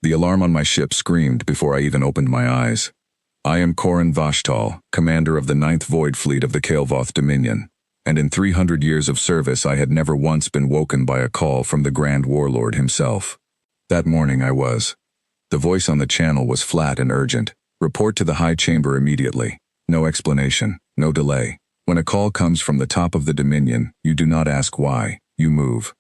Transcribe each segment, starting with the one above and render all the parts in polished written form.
The alarm on my ship screamed before I even opened my eyes. I am Korin Vashtal, commander of the 9th Void Fleet of the Kael'voth Dominion, and in 300 years of service I had never once been woken by a call from the Grand Warlord himself. That morning I was. The voice on the channel was flat and urgent. Report to the High Chamber immediately. No explanation, no delay. When a call comes from the top of the Dominion, you do not ask why, you move.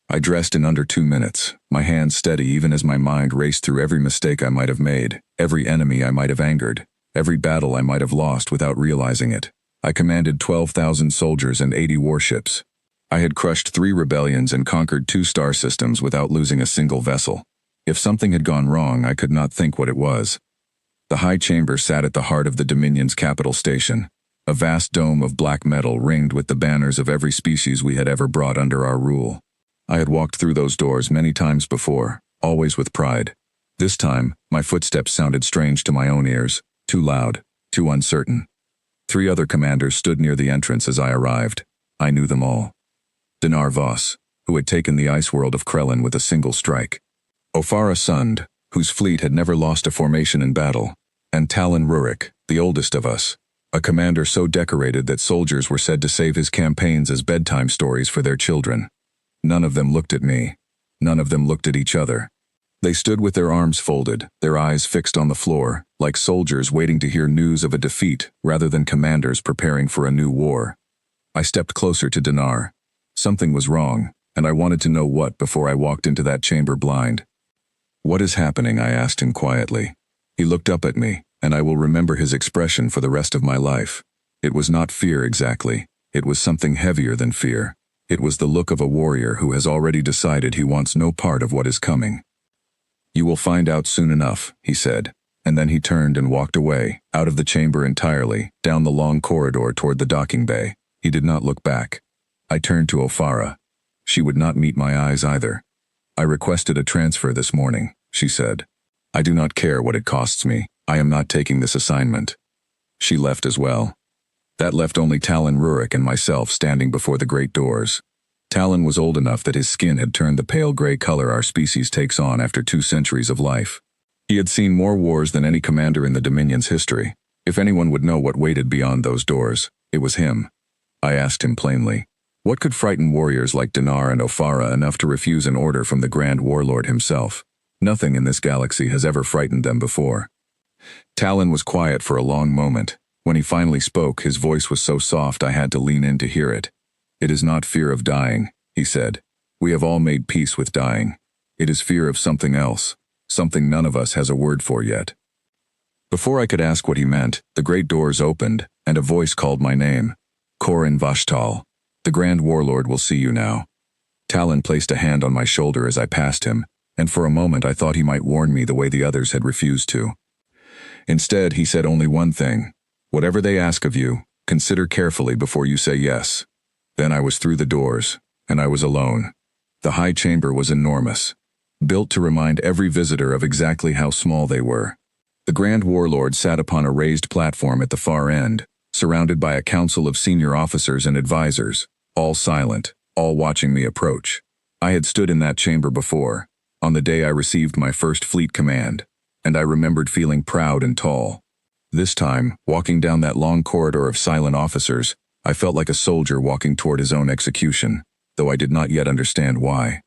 I dressed in under 2 minutes, my hands steady even as my mind raced through every mistake I might have made, every enemy I might have angered, every battle I might have lost without realizing it. I commanded 12,000 soldiers and 80 warships. I had crushed 3 rebellions and conquered 2 star systems without losing a single vessel. If something had gone wrong, I could not think what it was. The High Chamber sat at the heart of the Dominion's capital station, a vast dome of black metal ringed with the banners of every species we had ever brought under our rule. I had walked through those doors many times before, always with pride. This time, my footsteps sounded strange to my own ears, too loud, too uncertain. 3 other commanders stood near the entrance as I arrived. I knew them all. Dinar Voss, who had taken the ice world of Krellin with a single strike. Ofara Sund, whose fleet had never lost a formation in battle. And Talon Rurik, the oldest of us, a commander so decorated that soldiers were said to save his campaigns as bedtime stories for their children. None of them looked at me. None of them looked at each other. They stood with their arms folded, their eyes fixed on the floor, like soldiers waiting to hear news of a defeat rather than commanders preparing for a new war. I stepped closer to Dinar. Something was wrong, and I wanted to know what before I walked into that chamber blind. "What is happening?" I asked him quietly. He looked up at me, and I will remember his expression for the rest of my life. It was not fear exactly. It was something heavier than fear. It was the look of a warrior who has already decided he wants no part of what is coming. "You will find out soon enough," he said, and then he turned and walked away, out of the chamber entirely, down the long corridor toward the docking bay. He did not look back. I turned to Ofara. She would not meet my eyes either. "I requested a transfer this morning," she said. "I do not care what it costs me. I am not taking this assignment." She left as well. That left only Talon Rurik and myself standing before the great doors. Talon was old enough that his skin had turned the pale gray color our species takes on after 2 centuries of life. He had seen more wars than any commander in the Dominion's history. If anyone would know what waited beyond those doors, it was him. I asked him plainly, what could frighten warriors like Dinar and Ofara enough to refuse an order from the Grand Warlord himself? Nothing in this galaxy has ever frightened them before. Talon was quiet for a long moment. When he finally spoke, his voice was so soft I had to lean in to hear it. "It is not fear of dying," he said. "We have all made peace with dying. It is fear of something else, something none of us has a word for yet." Before I could ask what he meant, the great doors opened, and a voice called my name. "Korin Vashtal. The Grand Warlord will see you now." Talon placed a hand on my shoulder as I passed him, and for a moment I thought he might warn me the way the others had refused to. Instead, he said only one thing. "Whatever they ask of you, consider carefully before you say yes." Then I was through the doors, and I was alone. The High Chamber was enormous, built to remind every visitor of exactly how small they were. The Grand Warlord sat upon a raised platform at the far end, surrounded by a council of senior officers and advisors, all silent, all watching me approach. I had stood in that chamber before, on the day I received my first fleet command, and I remembered feeling proud and tall. This time, walking down that long corridor of silent officers, I felt like a soldier walking toward his own execution, though I did not yet understand why.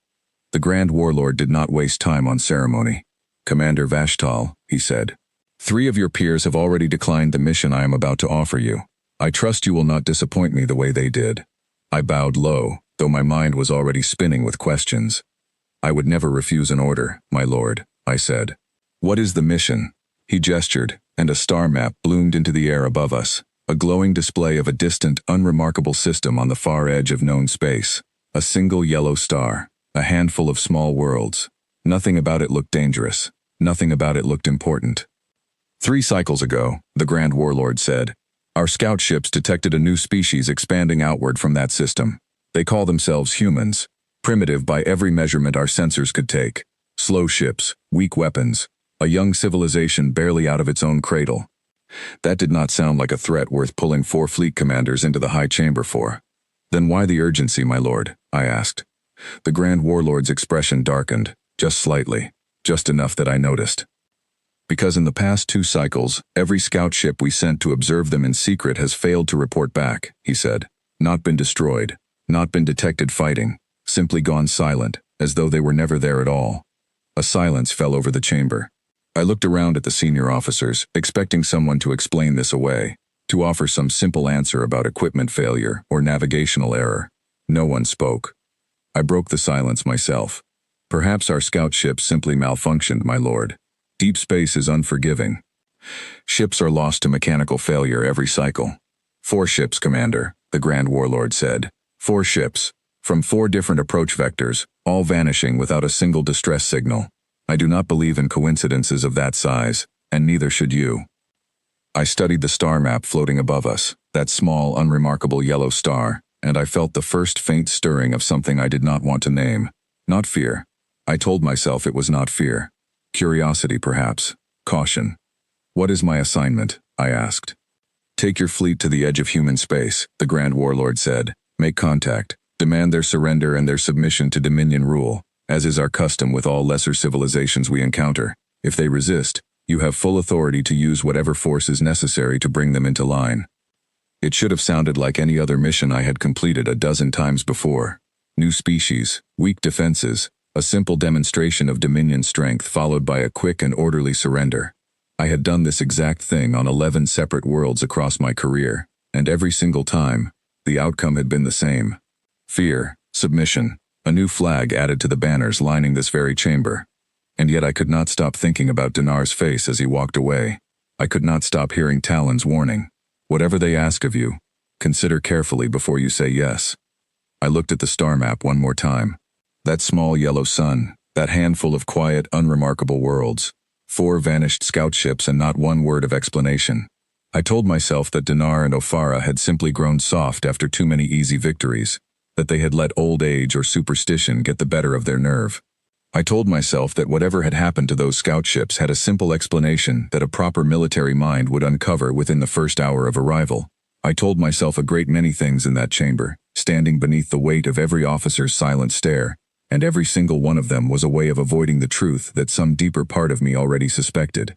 The Grand Warlord did not waste time on ceremony. "Commander Vashtal," he said, "3 of your peers have already declined the mission I am about to offer you. I trust you will not disappoint me the way they did." I bowed low, though my mind was already spinning with questions. "I would never refuse an order, my lord," I said. "What is the mission?" He gestured, and a star map bloomed into the air above us, a glowing display of a distant, unremarkable system on the far edge of known space. A single yellow star, a handful of small worlds. Nothing about it looked dangerous. Nothing about it looked important. 3 cycles ago, the Grand Warlord said, our scout ships detected a new species expanding outward from that system. They call themselves humans, primitive by every measurement our sensors could take. Slow ships, weak weapons, a young civilization barely out of its own cradle. That did not sound like a threat worth pulling 4 fleet commanders into the High Chamber for. "Then why the urgency, my lord?" I asked. The Grand Warlord's expression darkened, just slightly. just enough that I noticed. Because in the past 2 cycles, every scout ship we sent to observe them in secret has failed to report back, he said. Not been destroyed, not been detected fighting, simply gone silent, as though they were never there at all. A silence fell over the chamber. I looked around at the senior officers, expecting someone to explain this away, to offer some simple answer about equipment failure or navigational error. No one spoke. I broke the silence myself. Perhaps our scout ship simply malfunctioned, my lord. Deep space is unforgiving. Ships are lost to mechanical failure every cycle. 4 ships, Commander, the Grand Warlord said. 4 ships, from 4 different approach vectors, all vanishing without a single distress signal. I do not believe in coincidences of that size, and neither should you. I studied the star map floating above us, that small, unremarkable yellow star, and I felt the first faint stirring of something I did not want to name. Not fear. I told myself it was not fear. Curiosity, perhaps. Caution. What is my assignment? I asked. Take your fleet to the edge of human space, the Grand Warlord said. Make contact. Demand their surrender and their submission to Dominion rule, as is our custom with all lesser civilizations we encounter. If they resist, you have full authority to use whatever force is necessary to bring them into line. It should have sounded like any other mission I had completed a dozen times before. New species, weak defenses, a simple demonstration of Dominion strength followed by a quick and orderly surrender. I had done this exact thing on 11 separate worlds across my career, and every single time, the outcome had been the same. Fear, submission, a new flag added to the banners lining this very chamber. And yet I could not stop thinking about Dinar's face as he walked away. I could not stop hearing Talon's warning. Whatever they ask of you, consider carefully before you say yes. I looked at the star map one more time. That small yellow sun, that handful of quiet, unremarkable worlds, 4 vanished scout ships and not one word of explanation. I told myself that Dinar and O'Farah had simply grown soft after too many easy victories, that they had let old age or superstition get the better of their nerve. I told myself that whatever had happened to those scout ships had a simple explanation that a proper military mind would uncover within the first hour of arrival. I told myself a great many things in that chamber, standing beneath the weight of every officer's silent stare, and every single one of them was a way of avoiding the truth that some deeper part of me already suspected.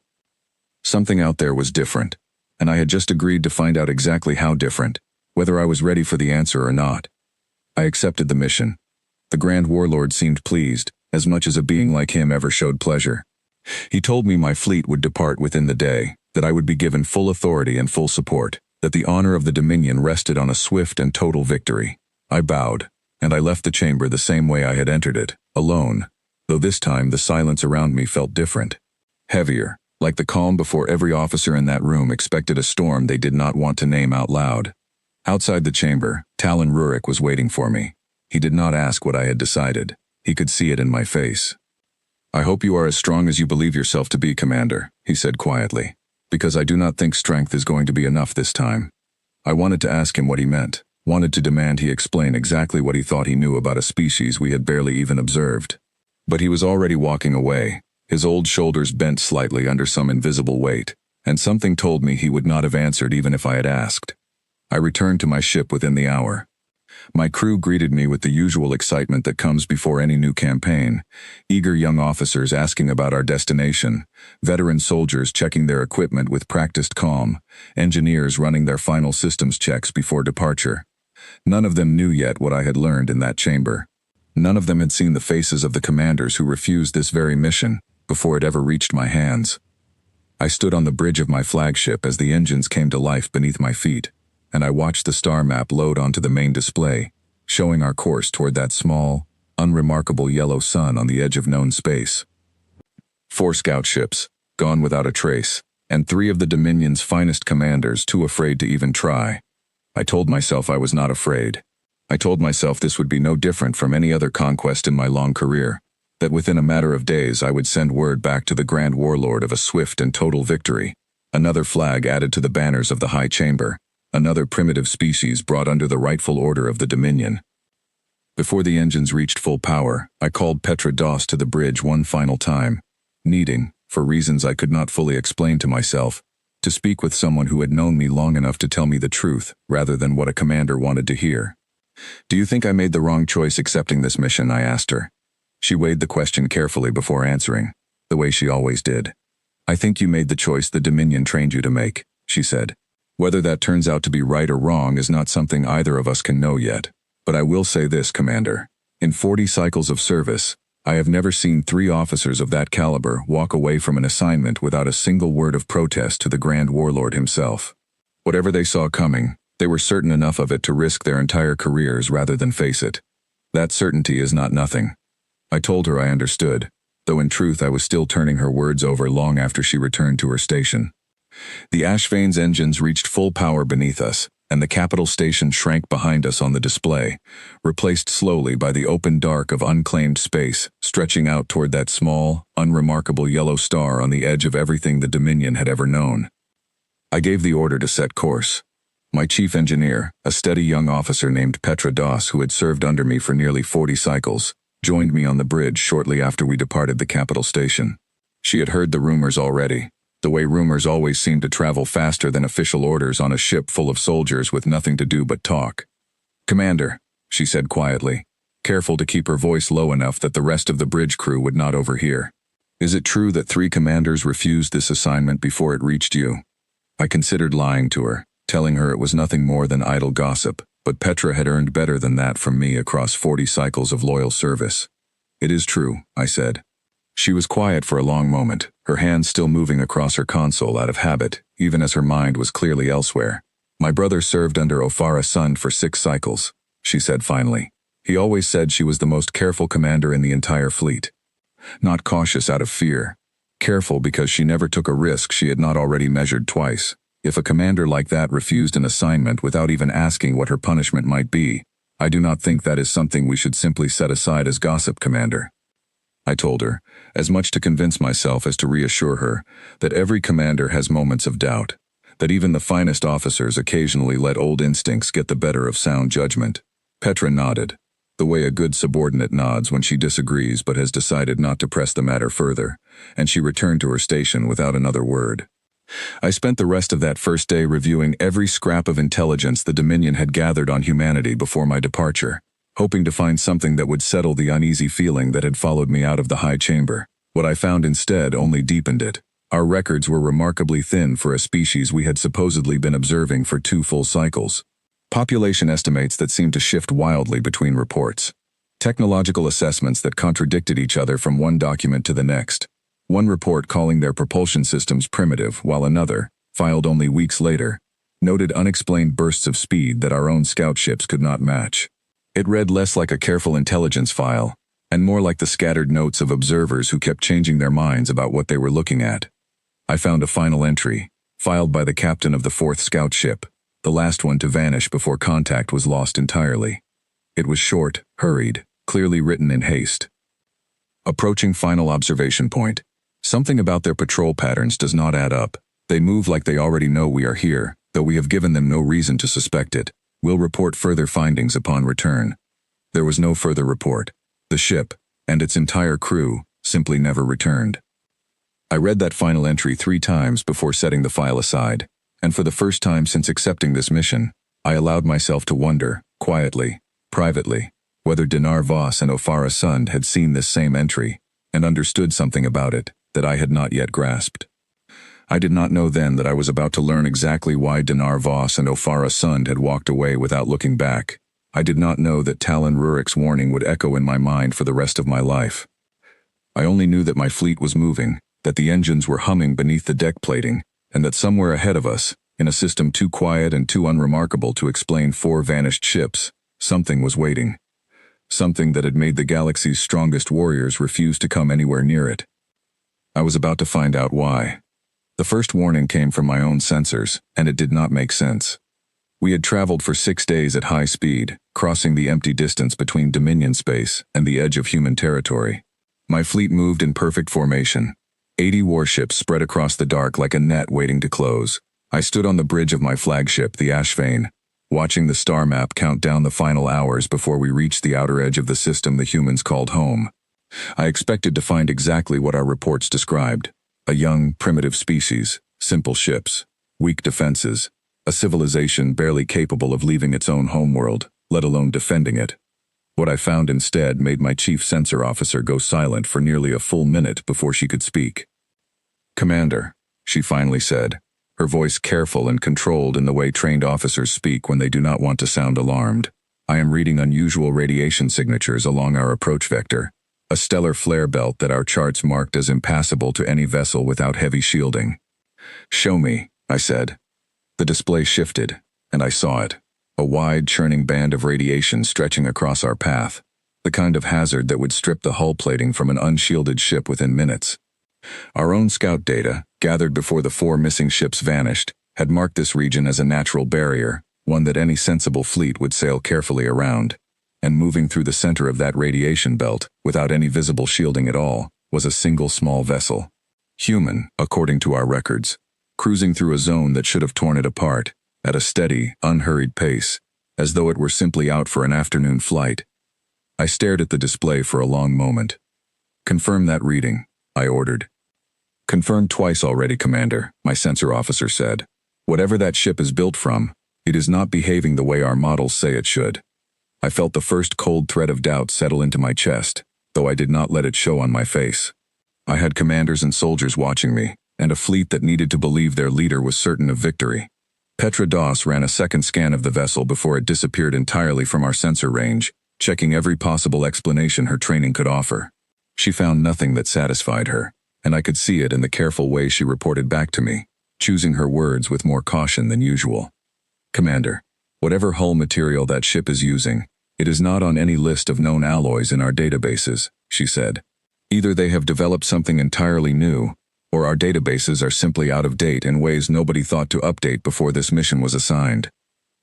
Something out there was different, and I had just agreed to find out exactly how different, whether I was ready for the answer or not. I accepted the mission. The Grand Warlord seemed pleased, as much as a being like him ever showed pleasure. He told me my fleet would depart within the day, that I would be given full authority and full support, that the honor of the Dominion rested on a swift and total victory. I bowed, and I left the chamber the same way I had entered it, alone, though this time the silence around me felt different. Heavier, like the calm before every officer in that room expected a storm they did not want to name out loud. Outside the chamber, Talon Rurik was waiting for me. He did not ask what I had decided. He could see it in my face. I hope you are as strong as you believe yourself to be, Commander, he said quietly, because I do not think strength is going to be enough this time. I wanted to ask him what he meant, wanted to demand he explain exactly what he thought he knew about a species we had barely even observed. But he was already walking away, his old shoulders bent slightly under some invisible weight, and something told me he would not have answered even if I had asked. I returned to my ship within the hour. My crew greeted me with the usual excitement that comes before any new campaign, eager young officers asking about our destination, veteran soldiers checking their equipment with practiced calm, engineers running their final systems checks before departure. None of them knew yet what I had learned in that chamber. None of them had seen the faces of the commanders who refused this very mission before it ever reached my hands. I stood on the bridge of my flagship as the engines came to life beneath my feet, and I watched the star map load onto the main display, showing our course toward that small, unremarkable yellow sun on the edge of known space. 4 scout ships, gone without a trace, and 3 of the Dominion's finest commanders too afraid to even try. I told myself I was not afraid. I told myself this would be no different from any other conquest in my long career, that within a matter of days I would send word back to the Grand Warlord of a swift and total victory, another flag added to the banners of the High Chamber, another primitive species brought under the rightful order of the Dominion. Before the engines reached full power, I called Petra Doss to the bridge one final time, needing, for reasons I could not fully explain to myself, to speak with someone who had known me long enough to tell me the truth rather than what a commander wanted to hear. "Do you think I made the wrong choice accepting this mission?" I asked her. She weighed the question carefully before answering. the way she always did. "I think you made the choice the Dominion trained you to make," she said. "Whether that turns out to be right or wrong is not something either of us can know yet. But I will say this, Commander. In 40 cycles of service, I have never seen 3 officers of that caliber walk away from an assignment without a single word of protest to the Grand Warlord himself. Whatever they saw coming, they were certain enough of it to risk their entire careers rather than face it. That certainty is not nothing." I told her I understood, though in truth I was still turning her words over long after she returned to her station. The Ashvane's engines reached full power beneath us, and the capital station shrank behind us on the display, replaced slowly by the open dark of unclaimed space, stretching out toward that small, unremarkable yellow star on the edge of everything the Dominion had ever known. I gave the order to set course. My chief engineer, a steady young officer named Petra Doss, who had served under me for nearly 40 cycles, joined me on the bridge shortly after we departed the capital station. She had heard the rumors already, the way rumors always seem to travel faster than official orders on a ship full of soldiers with nothing to do but talk. "Commander," she said quietly, careful to keep her voice low enough that the rest of the bridge crew would not overhear. "Is it true that 3 commanders refused this assignment before it reached you?" I considered lying to her, telling her it was nothing more than idle gossip, but Petra had earned better than that from me across 40 cycles of loyal service. "It is true," I said. She was quiet for a long moment, her hands still moving across her console out of habit, even as her mind was clearly elsewhere. "My brother served under Ofara Sund for 6 cycles," she said finally. "He always said she was the most careful commander in the entire fleet. Not cautious out of fear. Careful because she never took a risk she had not already measured twice. If a commander like that refused an assignment without even asking what her punishment might be, I do not think that is something we should simply set aside as gossip, Commander." I told her, as much to convince myself as to reassure her, that every commander has moments of doubt, that even the finest officers occasionally let old instincts get the better of sound judgment. Petra nodded, the way a good subordinate nods when she disagrees but has decided not to press the matter further, and she returned to her station without another word. I spent the rest of that first day reviewing every scrap of intelligence the Dominion had gathered on humanity before my departure, hoping to find something that would settle the uneasy feeling that had followed me out of the high chamber. What I found instead only deepened it. Our records were remarkably thin for a species we had supposedly been observing for 2 full cycles. Population estimates that seemed to shift wildly between reports. Technological assessments that contradicted each other from one document to the next. One report calling their propulsion systems primitive, while another, filed only weeks later, noted unexplained bursts of speed that our own scout ships could not match. It read less like a careful intelligence file, and more like the scattered notes of observers who kept changing their minds about what they were looking at. I found a final entry, filed by the captain of the 4th scout ship, the last one to vanish before contact was lost entirely. It was short, hurried, clearly written in haste. "Approaching final observation point. Something about their patrol patterns does not add up. They move like they already know we are here, though we have given them no reason to suspect it. We'll report further findings upon return." There was no further report. The ship, and its entire crew, simply never returned. I read that final entry 3 times before setting the file aside, and for the first time since accepting this mission, I allowed myself to wonder, quietly, privately, whether Dinar Voss and Ofara Sund had seen this same entry, and understood something about it that I had not yet grasped. I did not know then that I was about to learn exactly why Dinar Voss and Ofara Sund had walked away without looking back. I did not know that Talon Rurik's warning would echo in my mind for the rest of my life. I only knew that my fleet was moving, that the engines were humming beneath the deck plating, and that somewhere ahead of us, in a system too quiet and too unremarkable to explain 4 vanished ships, something was waiting. Something that had made the galaxy's strongest warriors refuse to come anywhere near it. I was about to find out why. The first warning came from my own sensors, and it did not make sense. We had traveled for 6 days at high speed, crossing the empty distance between Dominion space and the edge of human territory. My fleet moved in perfect formation. 80 warships spread across the dark like a net waiting to close. I stood on the bridge of my flagship, the Ashvane, watching the star map count down the final hours before we reached the outer edge of the system the humans called home. I expected to find exactly what our reports described. A young, primitive species, simple ships, weak defenses, a civilization barely capable of leaving its own homeworld, let alone defending it. What I found instead made my chief sensor officer go silent for nearly a full minute before she could speak. "Commander," she finally said, her voice careful and controlled in the way trained officers speak when they do not want to sound alarmed. "I am reading unusual radiation signatures along our approach vector, a stellar flare belt that our charts marked as impassable to any vessel without heavy shielding." "Show me," I said. The display shifted, and I saw it. A wide, churning band of radiation stretching across our path, the kind of hazard that would strip the hull plating from an unshielded ship within minutes. Our own scout data, gathered before the 4 missing ships vanished, had marked this region as a natural barrier, one that any sensible fleet would sail carefully around. And moving through the center of that radiation belt, without any visible shielding at all, was a single small vessel. Human, according to our records, cruising through a zone that should have torn it apart, at a steady, unhurried pace, as though it were simply out for an afternoon flight. I stared at the display for a long moment. "Confirm that reading," I ordered. "Confirmed twice already, Commander," my sensor officer said. "Whatever that ship is built from, it is not behaving the way our models say it should." I felt the first cold thread of doubt settle into my chest, though I did not let it show on my face. I had commanders and soldiers watching me, and a fleet that needed to believe their leader was certain of victory. Petra Doss ran a second scan of the vessel before it disappeared entirely from our sensor range, checking every possible explanation her training could offer. She found nothing that satisfied her, and I could see it in the careful way she reported back to me, choosing her words with more caution than usual. "Commander, whatever hull material that ship is using, it is not on any list of known alloys in our databases," she said. "Either they have developed something entirely new, or our databases are simply out of date in ways nobody thought to update before this mission was assigned."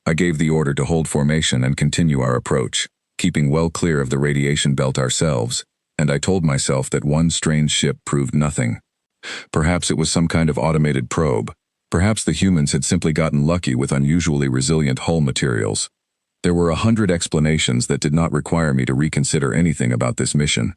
I gave the order to hold formation and continue our approach, keeping well clear of the radiation belt ourselves, and I told myself that one strange ship proved nothing. Perhaps it was some kind of automated probe. Perhaps the humans had simply gotten lucky with unusually resilient hull materials. There were 100 explanations that did not require me to reconsider anything about this mission.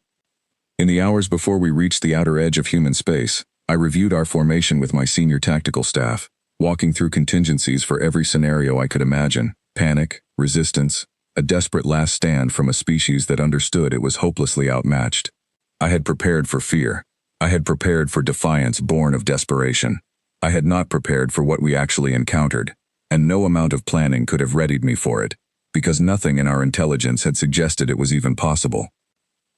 In the hours before we reached the outer edge of human space, I reviewed our formation with my senior tactical staff, walking through contingencies for every scenario I could imagine: panic, resistance, a desperate last stand from a species that understood it was hopelessly outmatched. I had prepared for fear. I had prepared for defiance born of desperation. I had not prepared for what we actually encountered, and no amount of planning could have readied me for it, because nothing in our intelligence had suggested it was even possible.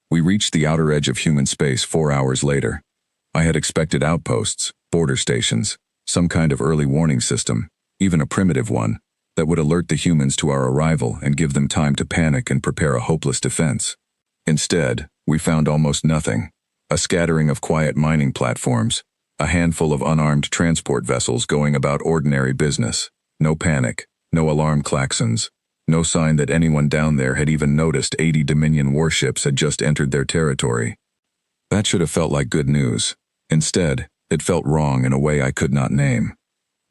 We reached the outer edge of human space 4 hours later. I had expected outposts, border stations, some kind of early warning system, even a primitive one, that would alert the humans to our arrival and give them time to panic and prepare a hopeless defense. Instead, we found almost nothing: a scattering of quiet mining platforms, a handful of unarmed transport vessels going about ordinary business. No panic, no alarm klaxons, no sign that anyone down there had even noticed 80 Dominion warships had just entered their territory. That should have felt like good news. Instead, it felt wrong in a way I could not name.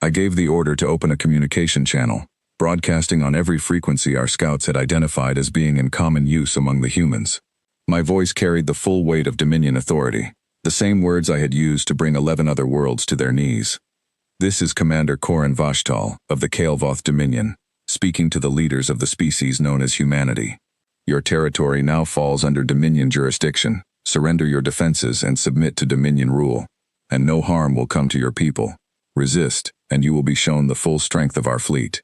I gave the order to open a communication channel, broadcasting on every frequency our scouts had identified as being in common use among the humans. My voice carried the full weight of Dominion authority, the same words I had used to bring 11 other worlds to their knees. "This is Commander Corin Vashtal of the Kael'voth Dominion, speaking to the leaders of the species known as humanity. Your territory now falls under Dominion jurisdiction. Surrender your defenses and submit to Dominion rule, and no harm will come to your people. Resist, and you will be shown the full strength of our fleet."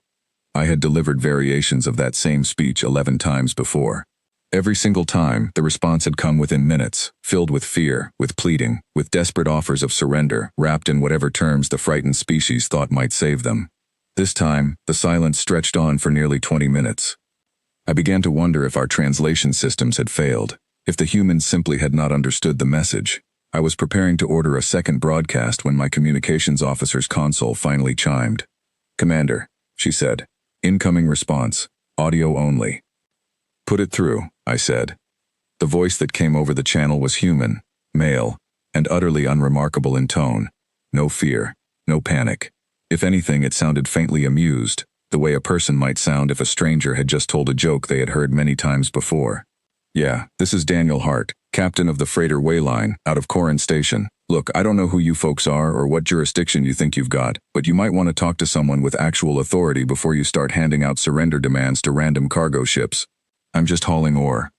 I had delivered variations of that same speech 11 times before. Every single time, the response had come within minutes, filled with fear, with pleading, with desperate offers of surrender, wrapped in whatever terms the frightened species thought might save them. This time, the silence stretched on for nearly 20 minutes. I began to wonder if our translation systems had failed, if the humans simply had not understood the message. I was preparing to order a second broadcast when my communications officer's console finally chimed. "Commander," she said. "Incoming response. Audio only." "Put it through," I said. The voice that came over the channel was human, male, and utterly unremarkable in tone. No fear, no panic. If anything, it sounded faintly amused, the way a person might sound if a stranger had just told a joke they had heard many times before. "Yeah, this is Daniel Hart, captain of the freighter Wayline, out of Corin Station. Look, I don't know who you folks are or what jurisdiction you think you've got, but you might want to talk to someone with actual authority before you start handing out surrender demands to random cargo ships." I'm just hauling ore.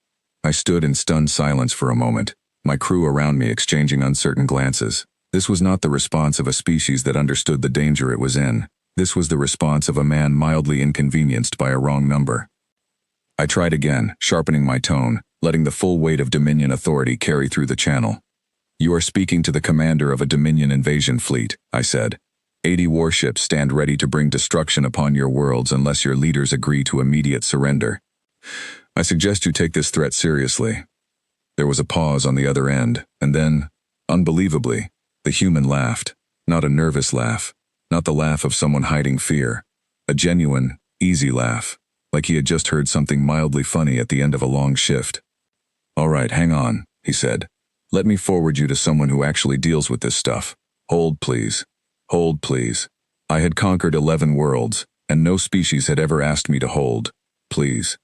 I stood in stunned silence for a moment, my crew around me exchanging uncertain glances. This was not the response of a species that understood the danger it was in. This was the response of a man mildly inconvenienced by a wrong number. I tried again, sharpening my tone, letting the full weight of Dominion authority carry through the channel. You are speaking to the commander of a Dominion invasion fleet, I said. 80 warships stand ready to bring destruction upon your worlds unless your leaders agree to immediate surrender. I suggest you take this threat seriously. There was a pause on the other end, and then, unbelievably, the human laughed. Not a nervous laugh, not the laugh of someone hiding fear. A genuine, easy laugh, like he had just heard something mildly funny at the end of a long shift. All right, hang on, he said. Let me forward you to someone who actually deals with this stuff. Hold, please. Hold, please. I had conquered 11 worlds, and no species had ever asked me to hold. Please.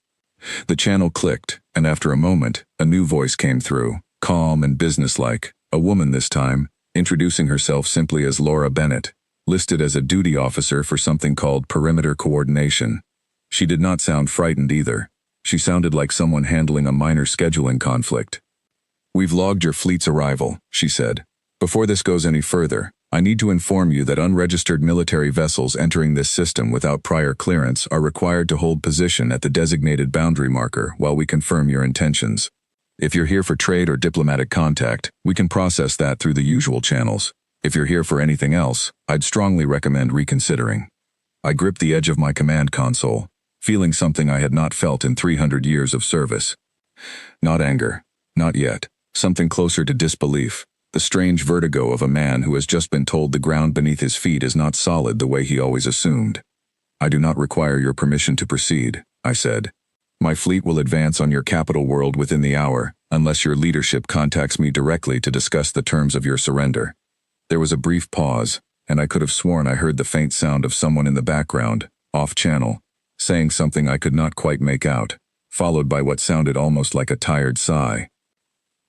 The channel clicked, and after a moment, a new voice came through, calm and businesslike, a woman this time, introducing herself simply as Laura Bennett, listed as a duty officer for something called perimeter coordination. She did not sound frightened either. She sounded like someone handling a minor scheduling conflict. We've logged your fleet's arrival, she said. Before this goes any further, I need to inform you that unregistered military vessels entering this system without prior clearance are required to hold position at the designated boundary marker while we confirm your intentions. If you're here for trade or diplomatic contact, we can process that through the usual channels. If you're here for anything else, I'd strongly recommend reconsidering. I gripped the edge of my command console, feeling something I had not felt in 300 years of service. Not anger. Not yet. Something closer to disbelief. The strange vertigo of a man who has just been told the ground beneath his feet is not solid the way he always assumed. I do not require your permission to proceed, I said. My fleet will advance on your capital world within the hour, unless your leadership contacts me directly to discuss the terms of your surrender. There was a brief pause, and I could have sworn I heard the faint sound of someone in the background, off-channel, saying something I could not quite make out, followed by what sounded almost like a tired sigh.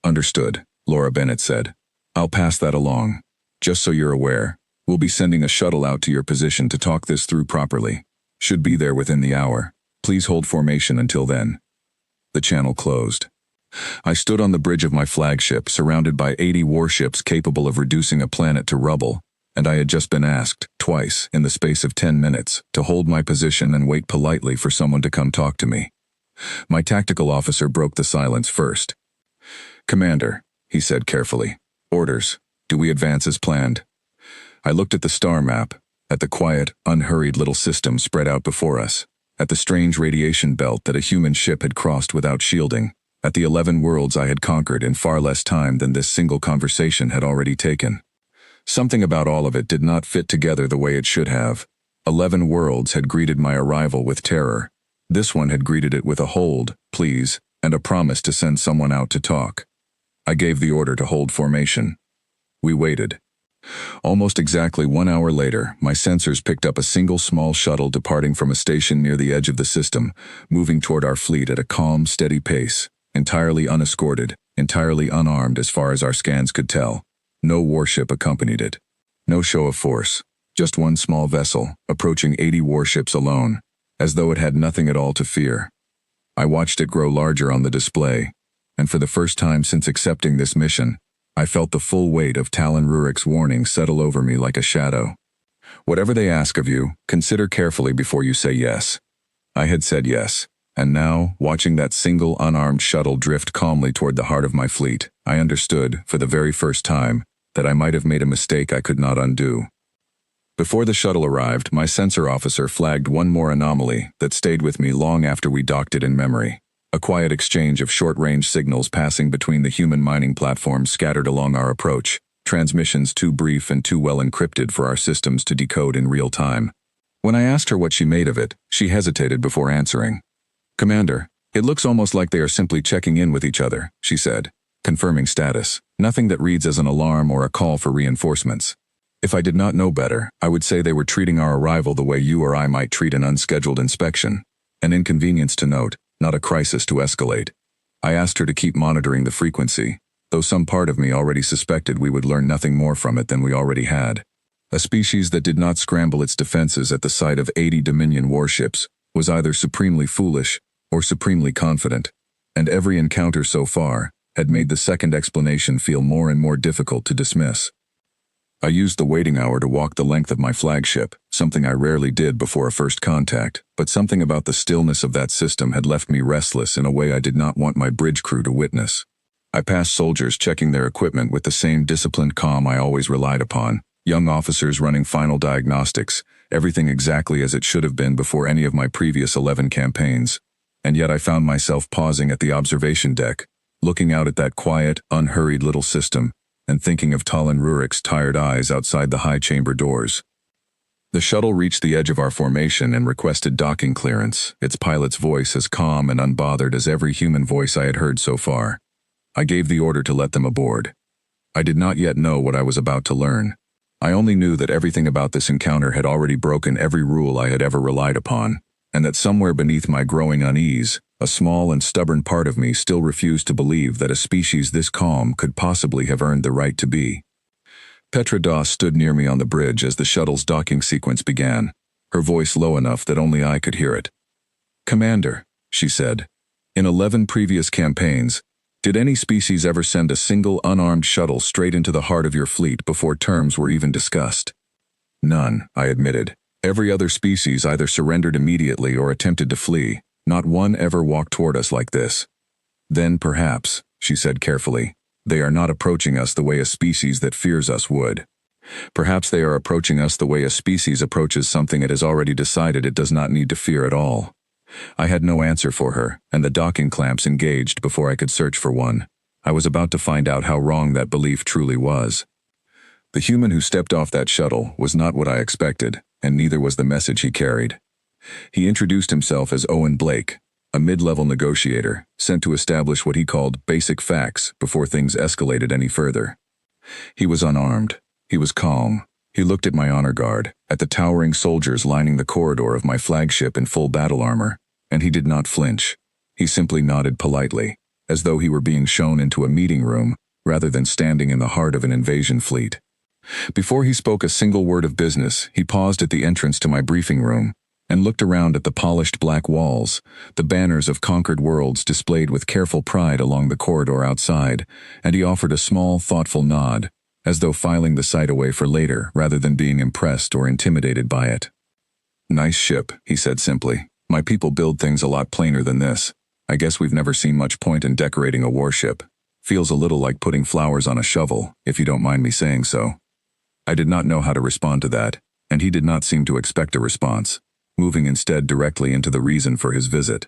Understood, Laura Bennett said. I'll pass that along. Just so you're aware, we'll be sending a shuttle out to your position to talk this through properly. Should be there within the hour. Please hold formation until then. The channel closed. I stood on the bridge of my flagship, surrounded by 80 warships capable of reducing a planet to rubble, and I had just been asked, twice, in the space of 10 minutes, to hold my position and wait politely for someone to come talk to me. My tactical officer broke the silence first. Commander, he said carefully. Orders. Do we advance as planned? I looked at the star map, at the quiet, unhurried little system spread out before us, at the strange radiation belt that a human ship had crossed without shielding, at the 11 worlds I had conquered in far less time than this single conversation had already taken. Something about all of it did not fit together the way it should have. 11 worlds had greeted my arrival with terror. This one had greeted it with a hold, please, and a promise to send someone out to talk. I gave the order to hold formation. We waited. Almost exactly 1 hour later, my sensors picked up a single small shuttle departing from a station near the edge of the system, moving toward our fleet at a calm, steady pace, entirely unescorted, entirely unarmed as far as our scans could tell. No warship accompanied it. No show of force. Just one small vessel, approaching 80 warships alone, as though it had nothing at all to fear. I watched it grow larger on the display, and for the first time since accepting this mission, I felt the full weight of Talon Rurik's warning settle over me like a shadow. Whatever they ask of you, consider carefully before you say yes. I had said yes, and now, watching that single unarmed shuttle drift calmly toward the heart of my fleet, I understood, for the very first time, that I might have made a mistake I could not undo. Before the shuttle arrived, my sensor officer flagged one more anomaly that stayed with me long after we docked it in memory. A quiet exchange of short-range signals passing between the human mining platforms scattered along our approach, transmissions too brief and too well encrypted for our systems to decode in real time. When I asked her what she made of it, she hesitated before answering. Commander, it looks almost like they are simply checking in with each other, she said, confirming status. Nothing that reads as an alarm or a call for reinforcements. If I did not know better, I would say they were treating our arrival the way you or I might treat an unscheduled inspection. An inconvenience to note, not a crisis to escalate. I asked her to keep monitoring the frequency, though some part of me already suspected we would learn nothing more from it than we already had. A species that did not scramble its defenses at the sight of 80 Dominion warships was either supremely foolish, or supremely confident, and every encounter so far had made the second explanation feel more and more difficult to dismiss. I used the waiting hour to walk the length of my flagship, something I rarely did before a first contact, but something about the stillness of that system had left me restless in a way I did not want my bridge crew to witness. I passed soldiers checking their equipment with the same disciplined calm I always relied upon, young officers running final diagnostics, everything exactly as it should have been before any of my previous 11 campaigns. And yet I found myself pausing at the observation deck, looking out at that quiet, unhurried little system, and thinking of Talon Rurik's tired eyes outside the high chamber doors. The shuttle reached the edge of our formation and requested docking clearance, its pilot's voice as calm and unbothered as every human voice I had heard so far. I gave the order to let them aboard. I did not yet know what I was about to learn. I only knew that everything about this encounter had already broken every rule I had ever relied upon, and that somewhere beneath my growing unease, a small and stubborn part of me still refused to believe that a species this calm could possibly have earned the right to be. Petra Doss stood near me on the bridge as the shuttle's docking sequence began, her voice low enough that only I could hear it. "Commander," she said, "in 11 previous campaigns, did any species ever send a single unarmed shuttle straight into the heart of your fleet before terms were even discussed?" "None," I admitted. "Every other species either surrendered immediately or attempted to flee. Not one ever walked toward us like this." "Then perhaps," she said carefully, "they are not approaching us the way a species that fears us would. Perhaps they are approaching us the way a species approaches something it has already decided it does not need to fear at all." I had no answer for her, and the docking clamps engaged before I could search for one. I was about to find out how wrong that belief truly was. The human who stepped off that shuttle was not what I expected, and neither was the message he carried. He introduced himself as Owen Blake, a mid-level negotiator, sent to establish what he called basic facts before things escalated any further. He was unarmed. He was calm. He looked at my honor guard, at the towering soldiers lining the corridor of my flagship in full battle armor, and he did not flinch. He simply nodded politely, as though he were being shown into a meeting room rather than standing in the heart of an invasion fleet. Before he spoke a single word of business, he paused at the entrance to my briefing room and looked around at the polished black walls, the banners of conquered worlds displayed with careful pride along the corridor outside, and he offered a small, thoughtful nod, as though filing the sight away for later rather than being impressed or intimidated by it. "Nice ship," he said simply. "My people build things a lot plainer than this. I guess we've never seen much point in decorating a warship. Feels a little like putting flowers on a shovel, if you don't mind me saying so." I did not know how to respond to that, and he did not seem to expect a response, moving instead directly into the reason for his visit.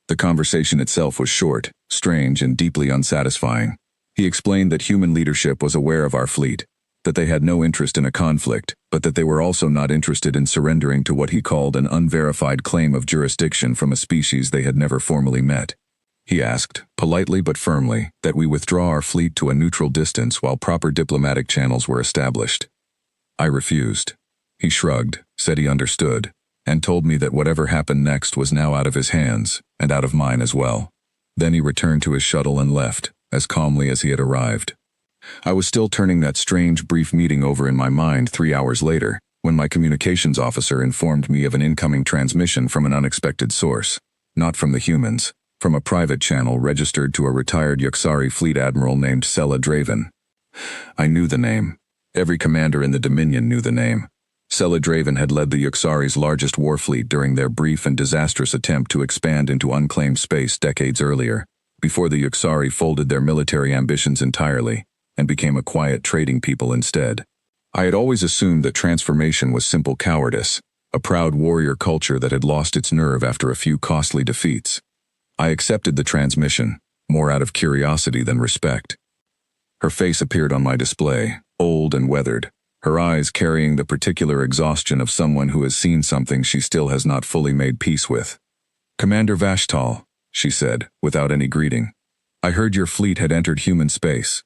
The conversation itself was short, strange, and deeply unsatisfying. He explained that human leadership was aware of our fleet, that they had no interest in a conflict, but that they were also not interested in surrendering to what he called an unverified claim of jurisdiction from a species they had never formally met. He asked, politely but firmly, that we withdraw our fleet to a neutral distance while proper diplomatic channels were established. I refused. He shrugged, said he understood, and told me that whatever happened next was now out of his hands, and out of mine as well. Then he returned to his shuttle and left, as calmly as he had arrived. I was still turning that strange, brief meeting over in my mind 3 hours later, when my communications officer informed me of an incoming transmission from an unexpected source. Not from the humans, from a private channel registered to a retired Yuxari fleet admiral named Sela Draven. I knew the name. Every commander in the Dominion knew the name. Sela Draven had led the Yuxari's largest war fleet during their brief and disastrous attempt to expand into unclaimed space decades earlier, before the Yuxari folded their military ambitions entirely and became a quiet trading people instead. I had always assumed that transformation was simple cowardice, a proud warrior culture that had lost its nerve after a few costly defeats. I accepted the transmission, more out of curiosity than respect. Her face appeared on my display, old and weathered, her eyes carrying the particular exhaustion of someone who has seen something she still has not fully made peace with. "Commander Vashtal," she said, without any greeting. "I heard your fleet had entered human space.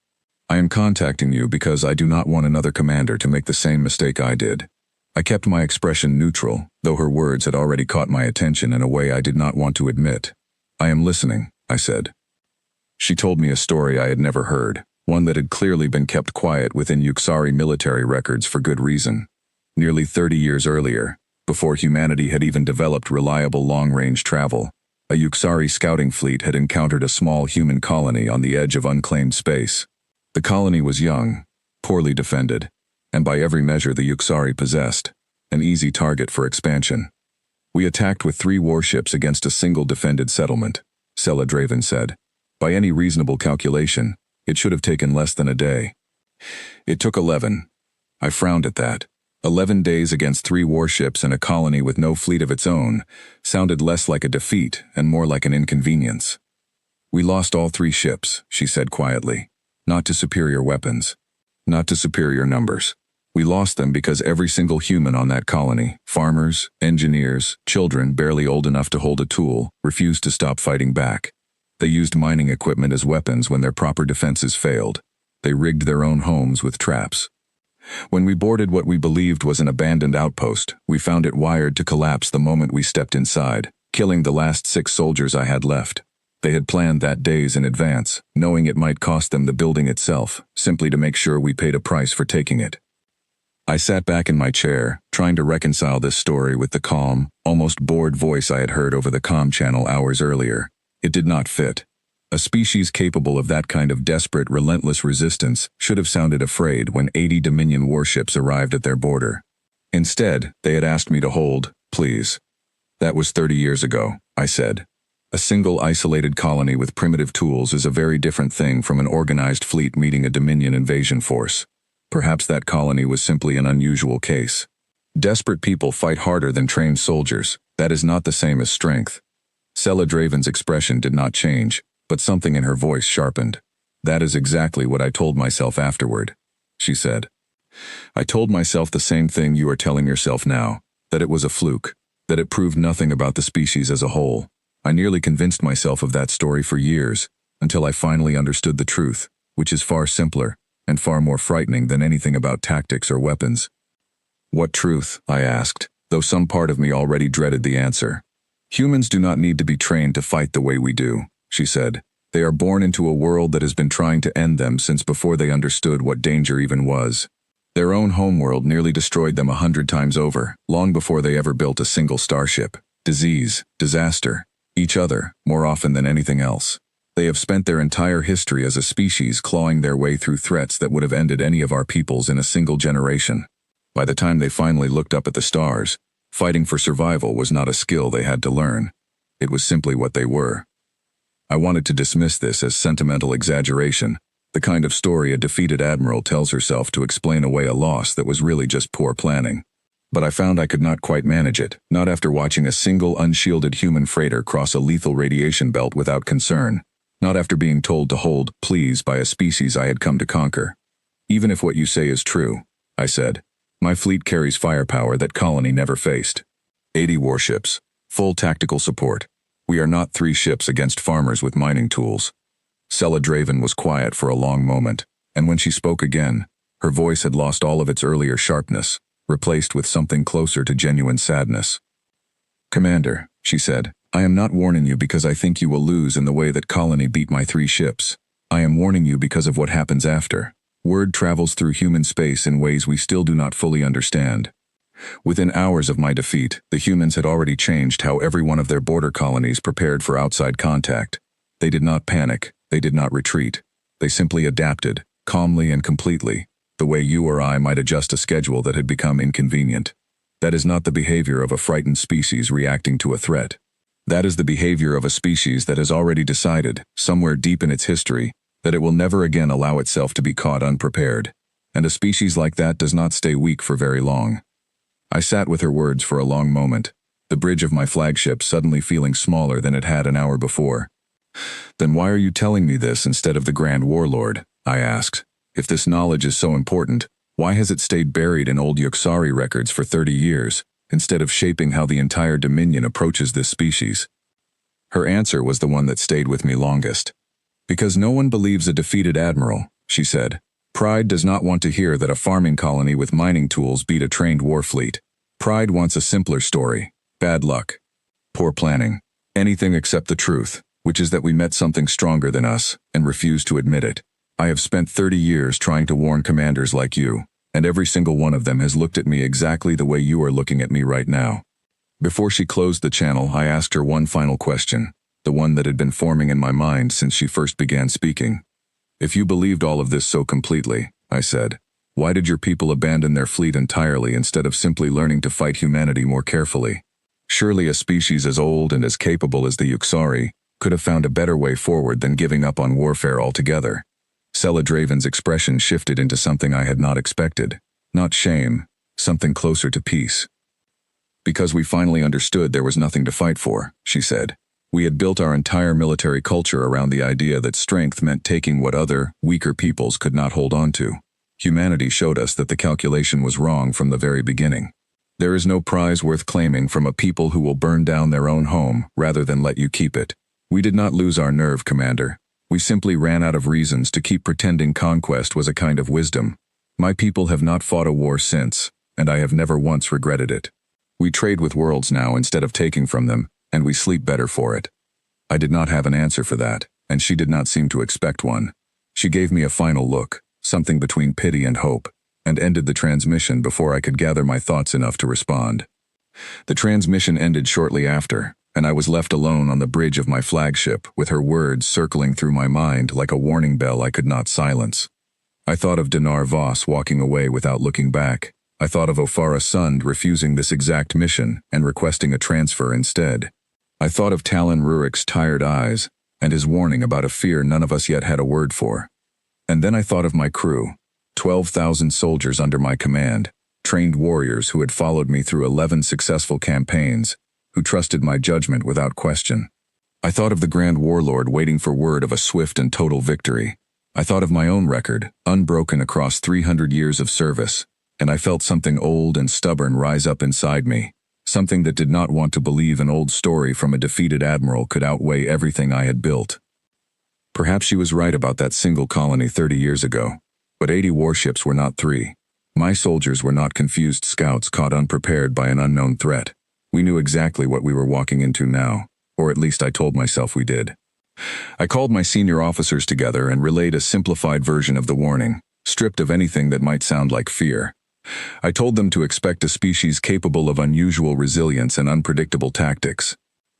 I am contacting you because I do not want another commander to make the same mistake I did." I kept my expression neutral, though her words had already caught my attention in a way I did not want to admit. "I am listening," I said. She told me a story I had never heard, one that had clearly been kept quiet within Yuxari military records for good reason. Nearly 30 years earlier, before humanity had even developed reliable long-range travel, A Yuksari scouting fleet had encountered a small human colony on the edge of unclaimed space. The colony was young, poorly defended, and by every measure the Yuksari possessed, an easy target for expansion. We attacked with 3 warships against a single defended settlement, Sela Draven said. By any reasonable calculation, it should have taken less than a day. It took 11. I frowned at that. 11 days against 3 warships and a colony with no fleet of its own sounded less like a defeat and more like an inconvenience. We lost all 3 ships, she said quietly. Not to superior weapons. Not to superior numbers. We lost them because every single human on that colony, farmers, engineers, children barely old enough to hold a tool, refused to stop fighting back. They used mining equipment as weapons when their proper defenses failed. They rigged their own homes with traps. When we boarded what we believed was an abandoned outpost, we found it wired to collapse the moment we stepped inside, killing the last 6 soldiers I had left. They had planned that days in advance, knowing it might cost them the building itself, simply to make sure we paid a price for taking it. I sat back in my chair, trying to reconcile this story with the calm, almost bored voice I had heard over the comm channel hours earlier. It did not fit. A species capable of that kind of desperate, relentless resistance should have sounded afraid when 80 Dominion warships arrived at their border. Instead, they had asked me to hold, please. That was 30 years ago, I said. A single isolated colony with primitive tools is a very different thing from an organized fleet meeting a Dominion invasion force. Perhaps that colony was simply an unusual case. Desperate people fight harder than trained soldiers. That is not the same as strength. Sela Draven's expression did not change, but something in her voice sharpened. That is exactly what I told myself afterward, she said. I told myself the same thing you are telling yourself now, that it was a fluke, that it proved nothing about the species as a whole. I nearly convinced myself of that story for years, until I finally understood the truth, which is far simpler and far more frightening than anything about tactics or weapons. What truth? I asked, though some part of me already dreaded the answer. Humans do not need to be trained to fight the way we do, she said. They are born into a world that has been trying to end them since before they understood what danger even was. Their own homeworld nearly destroyed them 100 times over, long before they ever built a single starship. Disease, disaster, each other, more often than anything else. They have spent their entire history as a species clawing their way through threats that would have ended any of our peoples in a single generation. By the time they finally looked up at the stars, fighting for survival was not a skill they had to learn. It was simply what they were. I wanted to dismiss this as sentimental exaggeration, the kind of story a defeated admiral tells herself to explain away a loss that was really just poor planning. But I found I could not quite manage it, not after watching a single unshielded human freighter cross a lethal radiation belt without concern, not after being told to hold, please, by a species I had come to conquer. Even if what you say is true, I said, my fleet carries firepower that colony never faced. 80 warships, full tactical support. We are not 3 ships against farmers with mining tools. Sela Draven was quiet for a long moment, and when she spoke again, her voice had lost all of its earlier sharpness, replaced with something closer to genuine sadness. Commander, she said, I am not warning you because I think you will lose in the way that colony beat my 3 ships. I am warning you because of what happens after. Word travels through human space in ways we still do not fully understand. Within hours of my defeat, the humans had already changed how every one of their border colonies prepared for outside contact. They did not panic, they did not retreat. They simply adapted, calmly and completely, the way you or I might adjust a schedule that had become inconvenient. That is not the behavior of a frightened species reacting to a threat. That is the behavior of a species that has already decided, somewhere deep in its history, that it will never again allow itself to be caught unprepared. And a species like that does not stay weak for very long. I sat with her words for a long moment, the bridge of my flagship suddenly feeling smaller than it had an hour before. Then why are you telling me this instead of the Grand Warlord? I asked. If this knowledge is so important, why has it stayed buried in old Yuksari records for 30 years, instead of shaping how the entire Dominion approaches this species? Her answer was the one that stayed with me longest. Because no one believes a defeated admiral, she said. Pride does not want to hear that a farming colony with mining tools beat a trained war fleet. Pride wants a simpler story. Bad luck. Poor planning. Anything except the truth, which is that we met something stronger than us, and refused to admit it. I have spent 30 years trying to warn commanders like you, and every single one of them has looked at me exactly the way you are looking at me right now. Before she closed the channel, I asked her one final question. the one that had been forming in my mind since she first began speaking. "If you believed all of this so completely," I said, "why did your people abandon their fleet entirely instead of simply learning to fight humanity more carefully? Surely a species as old and as capable as the Yuksari could have found a better way forward than giving up on warfare altogether." Celadraven's expression shifted into something I had not expected. Not shame, something closer to peace. "Because we finally understood there was nothing to fight for," she said. "We had built our entire military culture around the idea that strength meant taking what other, weaker peoples could not hold on to. Humanity showed us that the calculation was wrong from the very beginning. There is no prize worth claiming from a people who will burn down their own home rather than let you keep it. We did not lose our nerve, Commander. We simply ran out of reasons to keep pretending conquest was a kind of wisdom. My people have not fought a war since, and I have never once regretted it. We trade with worlds now instead of taking from them, and we sleep better for it." I did not have an answer for that, and she did not seem to expect one. She gave me a final look, something between pity and hope, and ended the transmission before I could gather my thoughts enough to respond. The transmission ended shortly after, and I was left alone on the bridge of my flagship with her words circling through my mind like a warning bell I could not silence. I thought of Dinar Voss walking away without looking back. I thought of Ofara Sund refusing this exact mission and requesting a transfer instead. I thought of Talon Rurik's tired eyes and his warning about a fear none of us yet had a word for. And then I thought of my crew, 12,000 soldiers under my command, trained warriors who had followed me through 11 successful campaigns, who trusted my judgment without question. I thought of the Grand Warlord waiting for word of a swift and total victory. I thought of my own record, unbroken across 300 years of service, and I felt something old and stubborn rise up inside me, something that did not want to believe an old story from a defeated admiral could outweigh everything I had built. Perhaps she was right about that single colony 30 years ago, but 80 warships were not 3. My soldiers were not confused scouts caught unprepared by an unknown threat. We knew exactly what we were walking into now, or at least I told myself we did. I called my senior officers together and relayed a simplified version of the warning, stripped of anything that might sound like fear. I told them to expect a species capable of unusual resilience and unpredictable tactics.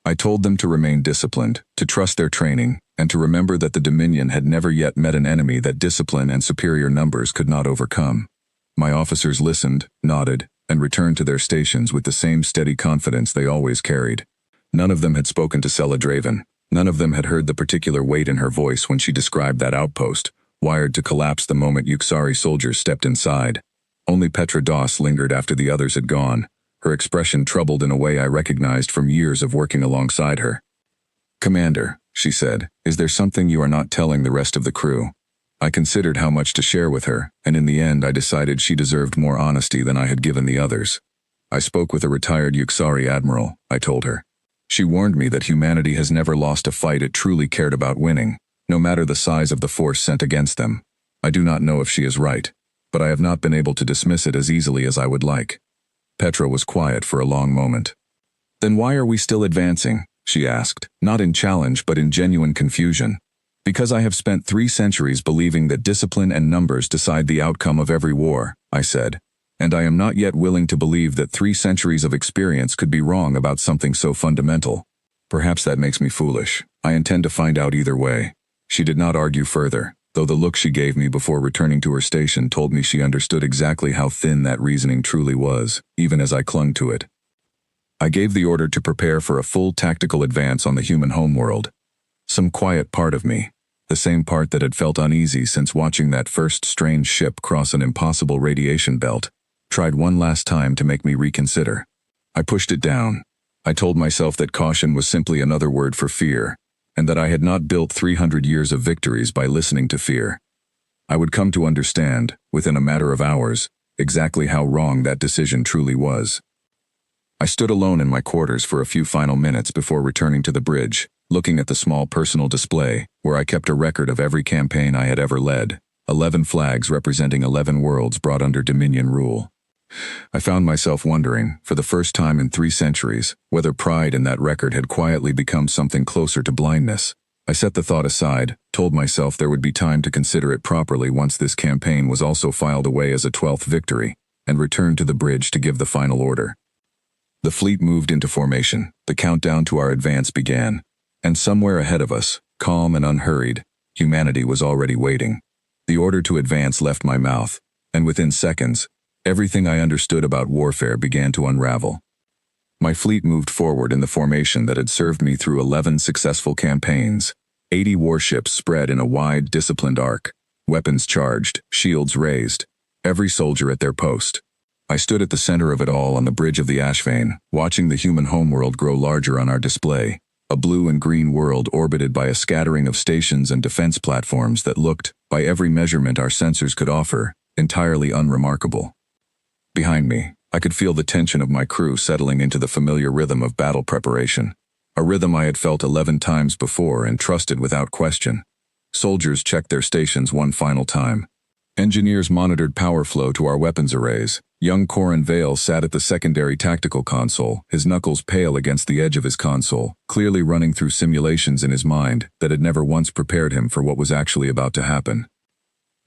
I told them to remain disciplined, to trust their training, and to remember that the Dominion had never yet met an enemy that discipline and superior numbers could not overcome. My officers listened, nodded, and returned to their stations with the same steady confidence they always carried. None of them had spoken to Celadraven. None of them had heard the particular weight in her voice when she described that outpost, wired to collapse the moment Yuksari soldiers stepped inside. Only Petra Doss lingered after the others had gone, her expression troubled in a way I recognized from years of working alongside her. "Commander," she said, "is there something you are not telling the rest of the crew?" I considered how much to share with her, and in the end I decided she deserved more honesty than I had given the others. "I spoke with a retired Yuksari admiral," I told her. "She warned me that humanity has never lost a fight it truly cared about winning, no matter the size of the force sent against them. I do not know if she is right, but I have not been able to dismiss it as easily as I would like." Petra was quiet for a long moment. "Then why are we still advancing?" she asked, not in challenge but in genuine confusion. "Because I have spent 3 centuries believing that discipline and numbers decide the outcome of every war," I said, "and I am not yet willing to believe that 3 centuries of experience could be wrong about something so fundamental. Perhaps that makes me foolish. I intend to find out either way." She did not argue further, though the look she gave me before returning to her station told me she understood exactly how thin that reasoning truly was, even as I clung to it. I gave the order to prepare for a full tactical advance on the human homeworld. Some quiet part of me, the same part that had felt uneasy since watching that first strange ship cross an impossible radiation belt, tried one last time to make me reconsider. I pushed it down. I told myself that caution was simply another word for fear, and that I had not built 300 years of victories by listening to fear. I would come to understand, within a matter of hours, exactly how wrong that decision truly was. I stood alone in my quarters for a few final minutes before returning to the bridge, looking at the small personal display, where I kept a record of every campaign I had ever led, 11 flags representing 11 worlds brought under Dominion rule. I found myself wondering, for the first time in 3 centuries, whether pride in that record had quietly become something closer to blindness. I set the thought aside, told myself there would be time to consider it properly once this campaign was also filed away as a 12th victory, and returned to the bridge to give the final order. The fleet moved into formation. The countdown to our advance began. And somewhere ahead of us, calm and unhurried, humanity was already waiting. The order to advance left my mouth, and within seconds, everything I understood about warfare began to unravel. My fleet moved forward in the formation that had served me through 11 successful campaigns. 80 warships spread in a wide, disciplined arc, weapons charged, shields raised, every soldier at their post. I stood at the center of it all on the bridge of the Ashvane, watching the human homeworld grow larger on our display, a blue and green world orbited by a scattering of stations and defense platforms that looked, by every measurement our sensors could offer, entirely unremarkable. Behind me, I could feel the tension of my crew settling into the familiar rhythm of battle preparation, a rhythm I had felt 11 times before and trusted without question. Soldiers checked their stations one final time. Engineers monitored power flow to our weapons arrays. Young Corin Vale sat at the secondary tactical console, his knuckles pale against the edge of his console, clearly running through simulations in his mind that had never once prepared him for what was actually about to happen.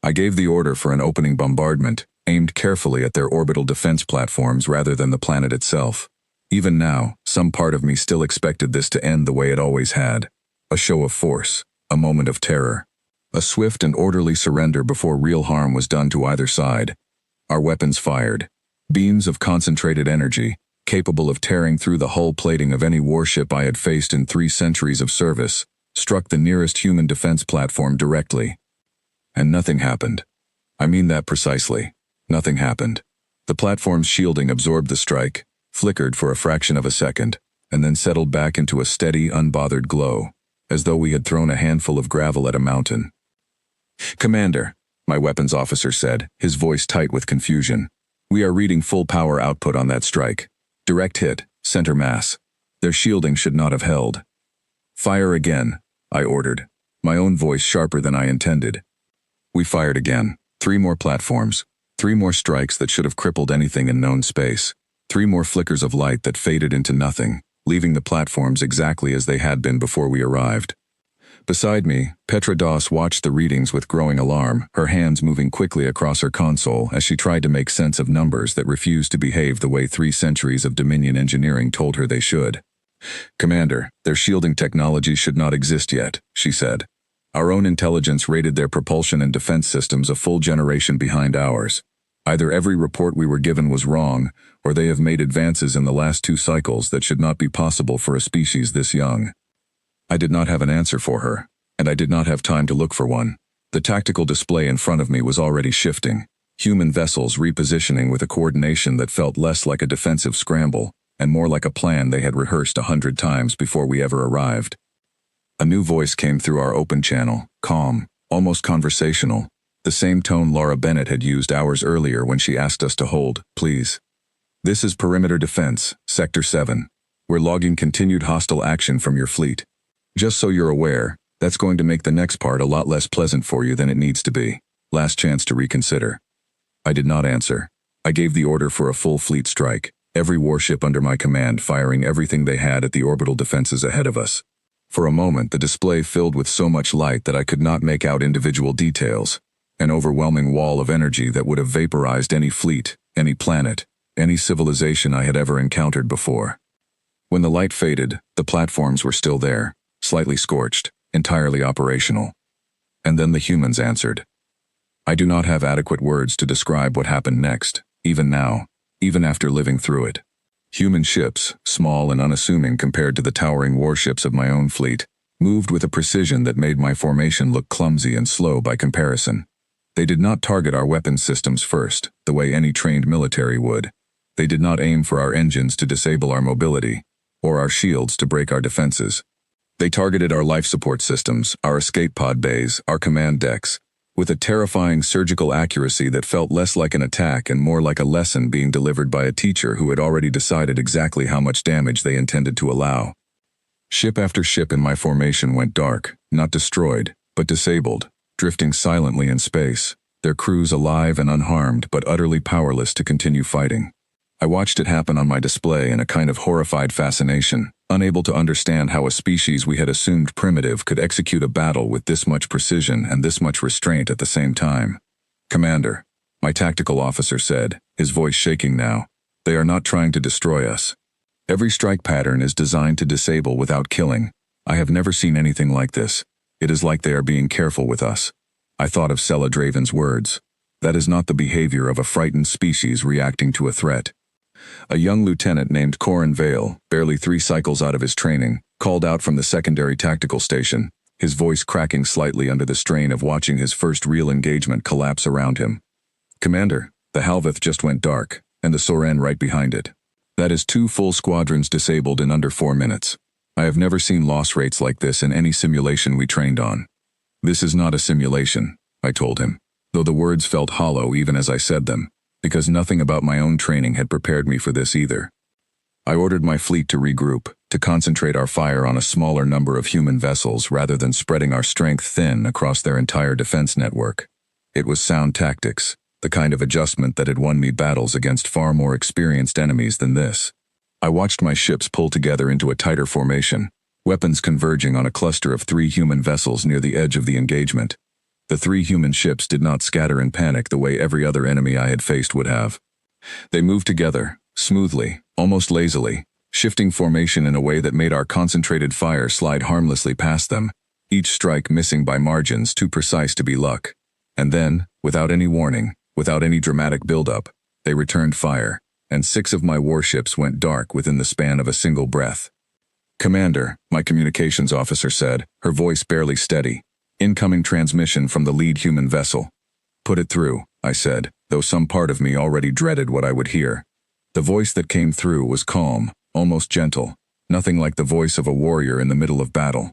I gave the order for an opening bombardment, aimed carefully at their orbital defense platforms rather than the planet itself. Even now, some part of me still expected this to end the way it always had. A show of force, a moment of terror. A swift and orderly surrender before real harm was done to either side. Our weapons fired. Beams of concentrated energy, capable of tearing through the hull plating of any warship I had faced in 3 centuries of service, struck the nearest human defense platform directly. And nothing happened. I mean that precisely. Nothing happened. The platform's shielding absorbed the strike, flickered for a fraction of a second, and then settled back into a steady, unbothered glow, as though we had thrown a handful of gravel at a mountain. "Commander," my weapons officer said, his voice tight with confusion. "We are reading full power output on that strike. Direct hit, center mass. Their shielding should not have held." "Fire again," I ordered, my own voice sharper than I intended. We fired again. 3 more platforms. 3 more strikes that should have crippled anything in known space. 3 more flickers of light that faded into nothing, leaving the platforms exactly as they had been before we arrived. Beside me, Petra Doss watched the readings with growing alarm, her hands moving quickly across her console as she tried to make sense of numbers that refused to behave the way 3 centuries of Dominion engineering told her they should. "Commander, their shielding technology should not exist yet," she said. "Our own intelligence rated their propulsion and defense systems a full generation behind ours. Either every report we were given was wrong, or they have made advances in the last 2 cycles that should not be possible for a species this young." I did not have an answer for her, and I did not have time to look for one. The tactical display in front of me was already shifting, human vessels repositioning with a coordination that felt less like a defensive scramble, and more like a plan they had rehearsed 100 times before we ever arrived. A new voice came through our open channel, calm, almost conversational, the same tone Laura Bennett had used hours earlier when she asked us to hold, please. "This is Perimeter Defense, Sector 7. We're logging continued hostile action from your fleet. Just so you're aware, that's going to make the next part a lot less pleasant for you than it needs to be. Last chance to reconsider." I did not answer. I gave the order for a full fleet strike, every warship under my command firing everything they had at the orbital defenses ahead of us. For a moment, the display filled with so much light that I could not make out individual details, an overwhelming wall of energy that would have vaporized any fleet, any planet, any civilization I had ever encountered before. When the light faded, the platforms were still there, slightly scorched, entirely operational. And then the humans answered. I do not have adequate words to describe what happened next, even now, even after living through it. Human ships, small and unassuming compared to the towering warships of my own fleet, moved with a precision that made my formation look clumsy and slow by comparison. They did not target our weapons systems first, the way any trained military would. They did not aim for our engines to disable our mobility, or our shields to break our defenses. They targeted our life support systems, our escape pod bays, our command decks, with a terrifying surgical accuracy that felt less like an attack and more like a lesson being delivered by a teacher who had already decided exactly how much damage they intended to allow. Ship after ship in my formation went dark, not destroyed, but disabled, drifting silently in space, their crews alive and unharmed but utterly powerless to continue fighting. I watched it happen on my display in a kind of horrified fascination, unable to understand how a species we had assumed primitive could execute a battle with this much precision and this much restraint at the same time. "Commander," my tactical officer said, his voice shaking now, "they are not trying to destroy us. Every strike pattern is designed to disable without killing. I have never seen anything like this. It is like they are being careful with us. I thought of Sela Draven's words. That is not the behavior of a frightened species reacting to a threat. A young lieutenant named Corin Vale, barely 3 cycles out of his training, called out from the secondary tactical station, his voice cracking slightly under the strain of watching his first real engagement collapse around him. Commander, the Halveth just went dark, and the Soren right behind it. That is 2 full squadrons disabled in under 4 minutes. I have never seen loss rates like this in any simulation we trained on. This is not a simulation, I told him, though the words felt hollow even as I said them, because nothing about my own training had prepared me for this either. I ordered my fleet to regroup, to concentrate our fire on a smaller number of human vessels rather than spreading our strength thin across their entire defense network. It was sound tactics, the kind of adjustment that had won me battles against far more experienced enemies than this. I watched my ships pull together into a tighter formation, weapons converging on a cluster of 3 human vessels near the edge of the engagement. The 3 human ships did not scatter in panic the way every other enemy I had faced would have. They moved together, smoothly, almost lazily, shifting formation in a way that made our concentrated fire slide harmlessly past them, each strike missing by margins too precise to be luck. And then, without any warning, without any dramatic build-up, they returned fire, and 6 of my warships went dark within the span of a single breath. Commander, my communications officer said, her voice barely steady. Incoming transmission from the lead human vessel. Put it through, I said, though some part of me already dreaded what I would hear. The voice that came through was calm, almost gentle, nothing like the voice of a warrior in the middle of battle.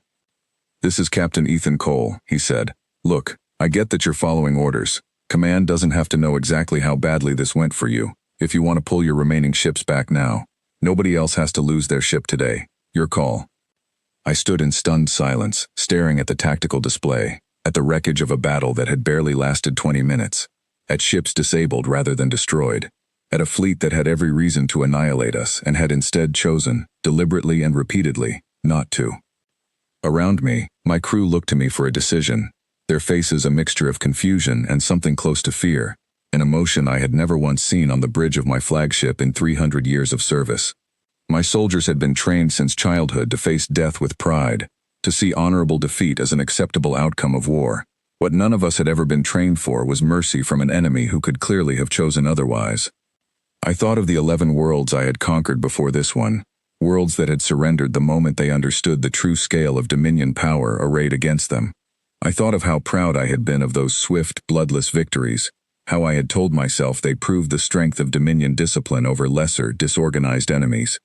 This is Captain Ethan Cole, he said. Look, I get that you're following orders. Command doesn't have to know exactly how badly this went for you, if you want to pull your remaining ships back now. Nobody else has to lose their ship today. Your call. I stood in stunned silence, staring at the tactical display, at the wreckage of a battle that had barely lasted 20 minutes, at ships disabled rather than destroyed, at a fleet that had every reason to annihilate us and had instead chosen, deliberately and repeatedly, not to. Around me, my crew looked to me for a decision, their faces a mixture of confusion and something close to fear, an emotion I had never once seen on the bridge of my flagship in 300 years of service. My soldiers had been trained since childhood to face death with pride, to see honorable defeat as an acceptable outcome of war. What none of us had ever been trained for was mercy from an enemy who could clearly have chosen otherwise. I thought of the 11 worlds I had conquered before this one, worlds that had surrendered the moment they understood the true scale of Dominion power arrayed against them. I thought of how proud I had been of those swift, bloodless victories, how I had told myself they proved the strength of Dominion discipline over lesser, disorganized enemies.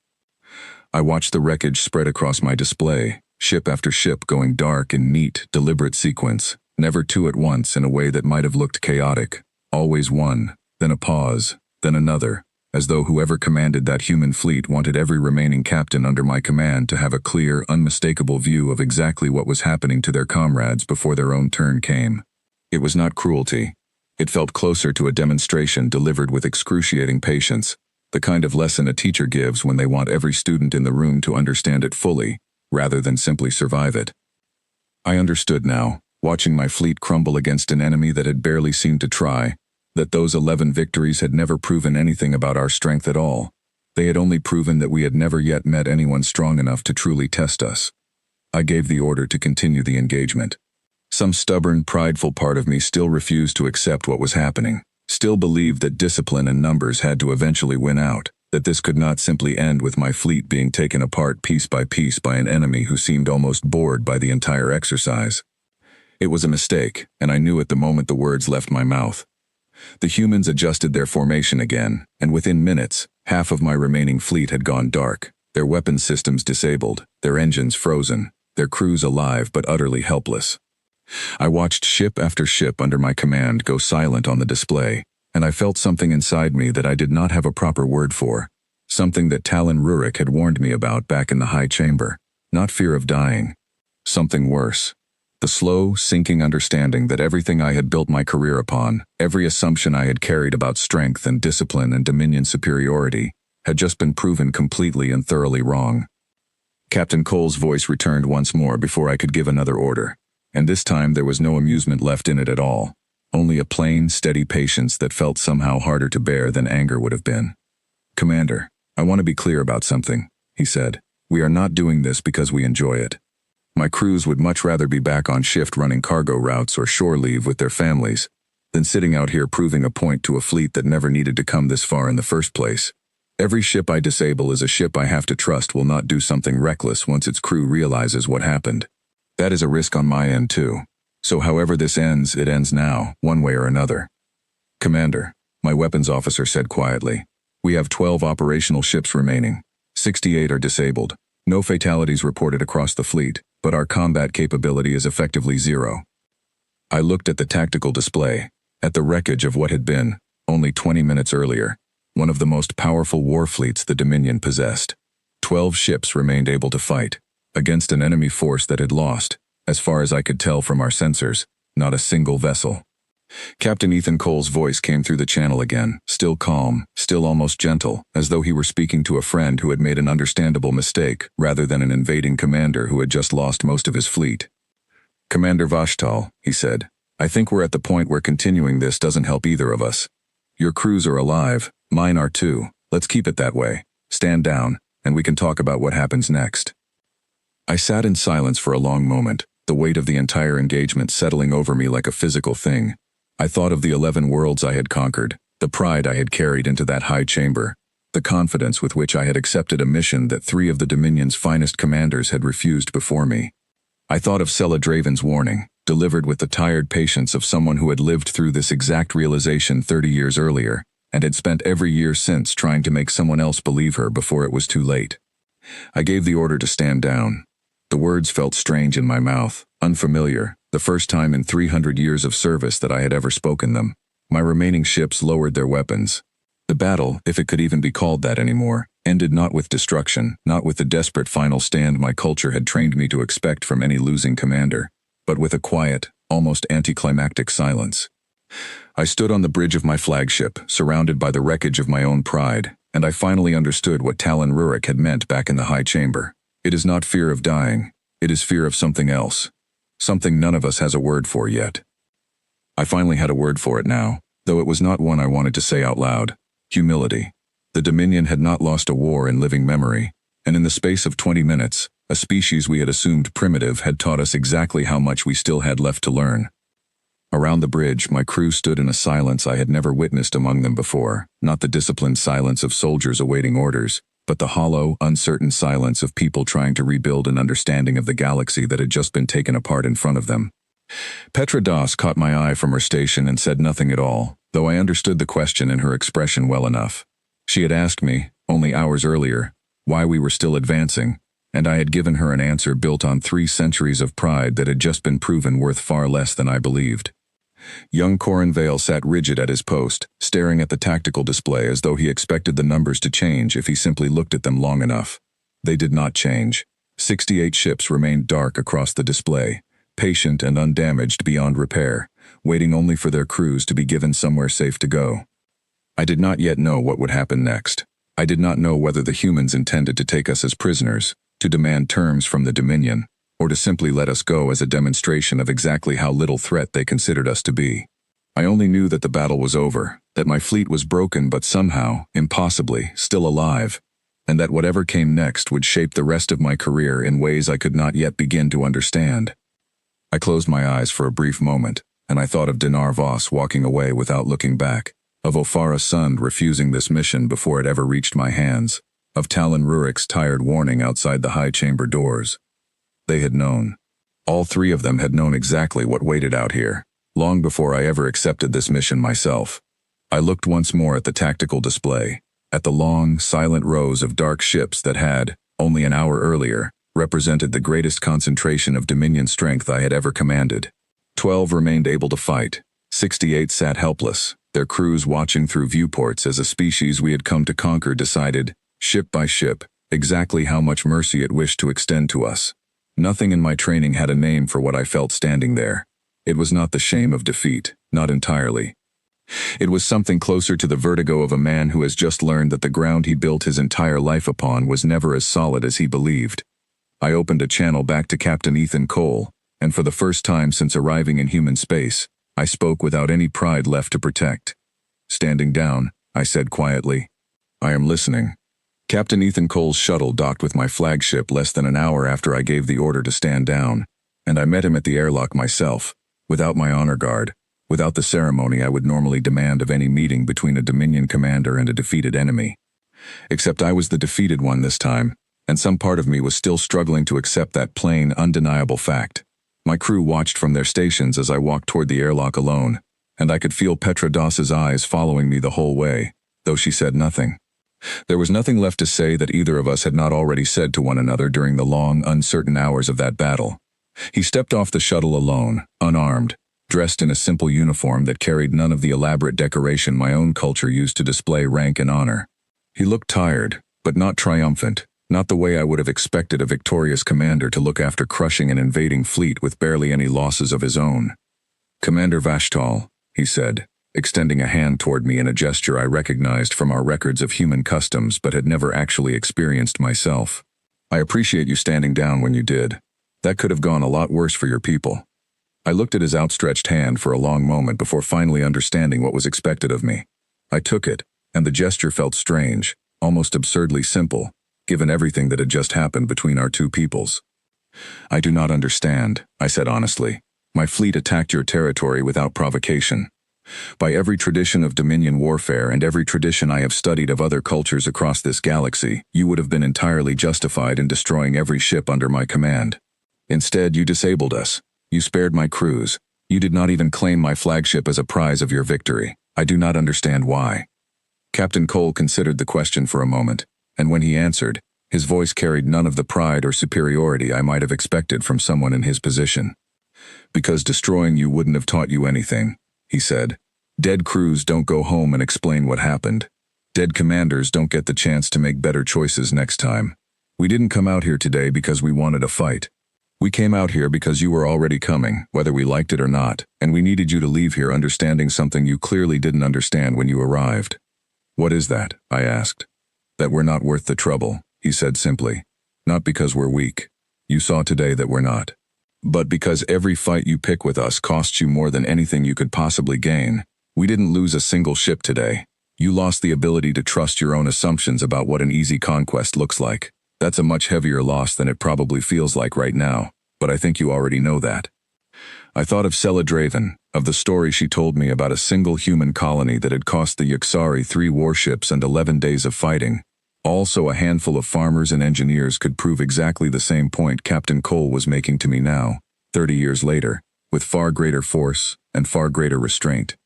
I watched the wreckage spread across my display, ship after ship going dark in neat, deliberate sequence, never 2 at once in a way that might have looked chaotic, always one, then a pause, then another, as though whoever commanded that human fleet wanted every remaining captain under my command to have a clear, unmistakable view of exactly what was happening to their comrades before their own turn came. It was not cruelty. It felt closer to a demonstration delivered with excruciating patience, the kind of lesson a teacher gives when they want every student in the room to understand it fully, rather than simply survive it. I understood now, watching my fleet crumble against an enemy that had barely seemed to try, that those 11 victories had never proven anything about our strength at all. They had only proven that we had never yet met anyone strong enough to truly test us. I gave the order to continue the engagement. Some stubborn, prideful part of me still refused to accept what was happening. Still believed that discipline and numbers had to eventually win out, that this could not simply end with my fleet being taken apart piece by an enemy who seemed almost bored by the entire exercise. It was a mistake, and I knew it the moment the words left my mouth. The humans adjusted their formation again, and within minutes, half of my remaining fleet had gone dark, their weapons systems disabled, their engines frozen, their crews alive but utterly helpless. I watched ship after ship under my command go silent on the display, and I felt something inside me that I did not have a proper word for, something that Talon Rurik had warned me about back in the high chamber, not fear of dying, something worse. The slow, sinking understanding that everything I had built my career upon, every assumption I had carried about strength and discipline and Dominion superiority, had just been proven completely and thoroughly wrong. Captain Cole's voice returned once more before I could give another order. And this time there was no amusement left in it at all, only a plain, steady patience that felt somehow harder to bear than anger would have been. Commander, I want to be clear about something, he said. We are not doing this because we enjoy it. My crews would much rather be back on shift running cargo routes or shore leave with their families than sitting out here proving a point to a fleet that never needed to come this far in the first place. Every ship I disable is a ship I have to trust will not do something reckless once its crew realizes what happened. That is a risk on my end too. So however this ends, it ends now, one way or another. Commander, my weapons officer said quietly, we have 12 operational ships remaining. 68 are disabled. No fatalities reported across the fleet, but our combat capability is effectively 0. I looked at the tactical display, at the wreckage of what had been, only 20 minutes earlier, one of the most powerful war fleets the Dominion possessed. 12 ships remained able to fight, against an enemy force that had lost, as far as I could tell from our sensors, not a single vessel. Captain Ethan Cole's voice came through the channel again, still calm, still almost gentle, as though he were speaking to a friend who had made an understandable mistake, rather than an invading commander who had just lost most of his fleet. Commander Vashtal, he said, I think we're at the point where continuing this doesn't help either of us. Your crews are alive, mine are too. Let's keep it that way. Stand down, and we can talk about what happens next. I sat in silence for a long moment, the weight of the entire engagement settling over me like a physical thing. I thought of the 11 worlds I had conquered, the pride I had carried into that high chamber, the confidence with which I had accepted a mission that 3 of the Dominion's finest commanders had refused before me. I thought of Sela Draven's warning, delivered with the tired patience of someone who had lived through this exact realization 30 years earlier, and had spent every year since trying to make someone else believe her before it was too late. I gave the order to stand down. The words felt strange in my mouth, unfamiliar, the first time in 300 years of service that I had ever spoken them. My remaining ships lowered their weapons. The battle, if it could even be called that anymore, ended not with destruction, not with the desperate final stand my culture had trained me to expect from any losing commander, but with a quiet, almost anticlimactic silence. I stood on the bridge of my flagship, surrounded by the wreckage of my own pride, and I finally understood what Talon Rurik had meant back in the high chamber. It is not fear of dying, it is fear of something else. Something none of us has a word for yet. I finally had a word for it now, though it was not one I wanted to say out loud. Humility. The Dominion had not lost a war in living memory, and in the space of 20 minutes, a species we had assumed primitive had taught us exactly how much we still had left to learn. Around the bridge, my crew stood in a silence I had never witnessed among them before, not the disciplined silence of soldiers awaiting orders, but the hollow, uncertain silence of people trying to rebuild an understanding of the galaxy that had just been taken apart in front of them. Petra Das caught my eye from her station and said nothing at all, though I understood the question in her expression well enough. She had asked me, only hours earlier, why we were still advancing, and I had given her an answer built on 3 centuries of pride that had just been proven worth far less than I believed. Young Corin Vale sat rigid at his post, staring at the tactical display as though he expected the numbers to change if he simply looked at them long enough. They did not change. 68 ships remained dark across the display, patient and undamaged beyond repair, waiting only for their crews to be given somewhere safe to go. I did not yet know what would happen next. I did not know whether the humans intended to take us as prisoners, to demand terms from the Dominion, or to simply let us go as a demonstration of exactly how little threat they considered us to be. I only knew that the battle was over, that my fleet was broken but somehow, impossibly, still alive, and that whatever came next would shape the rest of my career in ways I could not yet begin to understand. I closed my eyes for a brief moment, and I thought of Dinar Voss walking away without looking back, of Ofara Sund refusing this mission before it ever reached my hands, of Talon Rurik's tired warning outside the high chamber doors. They had known. All 3 of them had known exactly what waited out here, long before I ever accepted this mission myself. I looked once more at the tactical display, at the long, silent rows of dark ships that had, only an hour earlier, represented the greatest concentration of Dominion strength I had ever commanded. 12 remained able to fight. 68 sat helpless, their crews watching through viewports as a species we had come to conquer decided, ship by ship, exactly how much mercy it wished to extend to us. Nothing in my training had a name for what I felt standing there. It was not the shame of defeat, not entirely. It was something closer to the vertigo of a man who has just learned that the ground he built his entire life upon was never as solid as he believed. I opened a channel back to Captain Ethan Cole, and for the first time since arriving in human space, I spoke without any pride left to protect. Standing down, I said quietly, "I am listening." Captain Ethan Cole's shuttle docked with my flagship less than an hour after I gave the order to stand down, and I met him at the airlock myself, without my honor guard, without the ceremony I would normally demand of any meeting between a Dominion commander and a defeated enemy. Except I was the defeated one this time, and some part of me was still struggling to accept that plain, undeniable fact. My crew watched from their stations as I walked toward the airlock alone, and I could feel Petra Doss's eyes following me the whole way, though she said nothing. There was nothing left to say that either of us had not already said to one another during the long, uncertain hours of that battle. He stepped off the shuttle alone, unarmed, dressed in a simple uniform that carried none of the elaborate decoration my own culture used to display rank and honor. He looked tired, but not triumphant, not the way I would have expected a victorious commander to look after crushing an invading fleet with barely any losses of his own. "Commander Vashtal," he said, extending a hand toward me in a gesture I recognized from our records of human customs but had never actually experienced myself. "I appreciate you standing down when you did. That could have gone a lot worse for your people." I looked at his outstretched hand for a long moment before finally understanding what was expected of me. I took it, and the gesture felt strange, almost absurdly simple, given everything that had just happened between our two peoples. "I do not understand," I said honestly. "My fleet attacked your territory without provocation. By every tradition of Dominion warfare and every tradition I have studied of other cultures across this galaxy, you would have been entirely justified in destroying every ship under my command. Instead, you disabled us. You spared my crews. You did not even claim my flagship as a prize of your victory. I do not understand why." Captain Cole considered the question for a moment, and when he answered, his voice carried none of the pride or superiority I might have expected from someone in his position. "Because destroying you wouldn't have taught you anything," he said. "Dead crews don't go home and explain what happened. Dead commanders don't get the chance to make better choices next time. We didn't come out here today because we wanted a fight. We came out here because you were already coming, whether we liked it or not, and we needed you to leave here understanding something you clearly didn't understand when you arrived." "What is that?" I asked. "That we're not worth the trouble," he said simply. "Not because we're weak. You saw today that we're not. But because every fight you pick with us costs you more than anything you could possibly gain. We didn't lose a single ship today. You lost the ability to trust your own assumptions about what an easy conquest looks like. That's a much heavier loss than it probably feels like right now, but I think you already know that." I thought of Sela Draven, of the story she told me about a single human colony that had cost the Yuxari 3 warships and 11 days of fighting. Also, a handful of farmers and engineers could prove exactly the same point Captain Cole was making to me now, 30 years later, with far greater force and far greater restraint.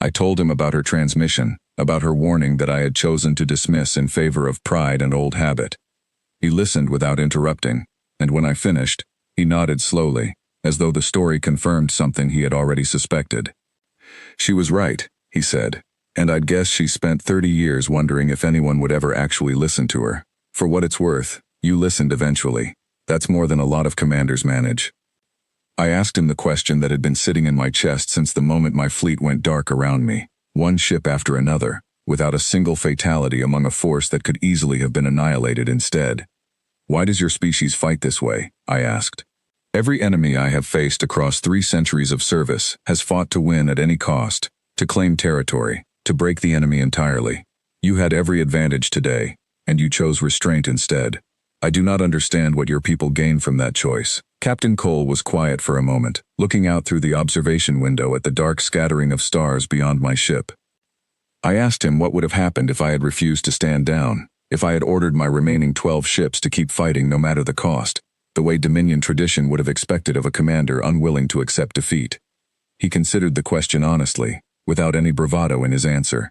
I told him about her transmission, about her warning that I had chosen to dismiss in favor of pride and old habit. He listened without interrupting, and when I finished, he nodded slowly, as though the story confirmed something he had already suspected. "She was right," he said, "and I'd guess she spent 30 years wondering if anyone would ever actually listen to her. For what it's worth, you listened eventually. That's more than a lot of commanders manage." I asked him the question that had been sitting in my chest since the moment my fleet went dark around me, one ship after another, without a single fatality among a force that could easily have been annihilated instead. "Why does your species fight this way?" I asked. "Every enemy I have faced across 3 centuries of service has fought to win at any cost, to claim territory, to break the enemy entirely. You had every advantage today, and you chose restraint instead. I do not understand what your people gained from that choice." Captain Cole was quiet for a moment, looking out through the observation window at the dark scattering of stars beyond my ship. I asked him what would have happened if I had refused to stand down, if I had ordered my remaining 12 ships to keep fighting no matter the cost, the way Dominion tradition would have expected of a commander unwilling to accept defeat. He considered the question honestly, without any bravado in his answer.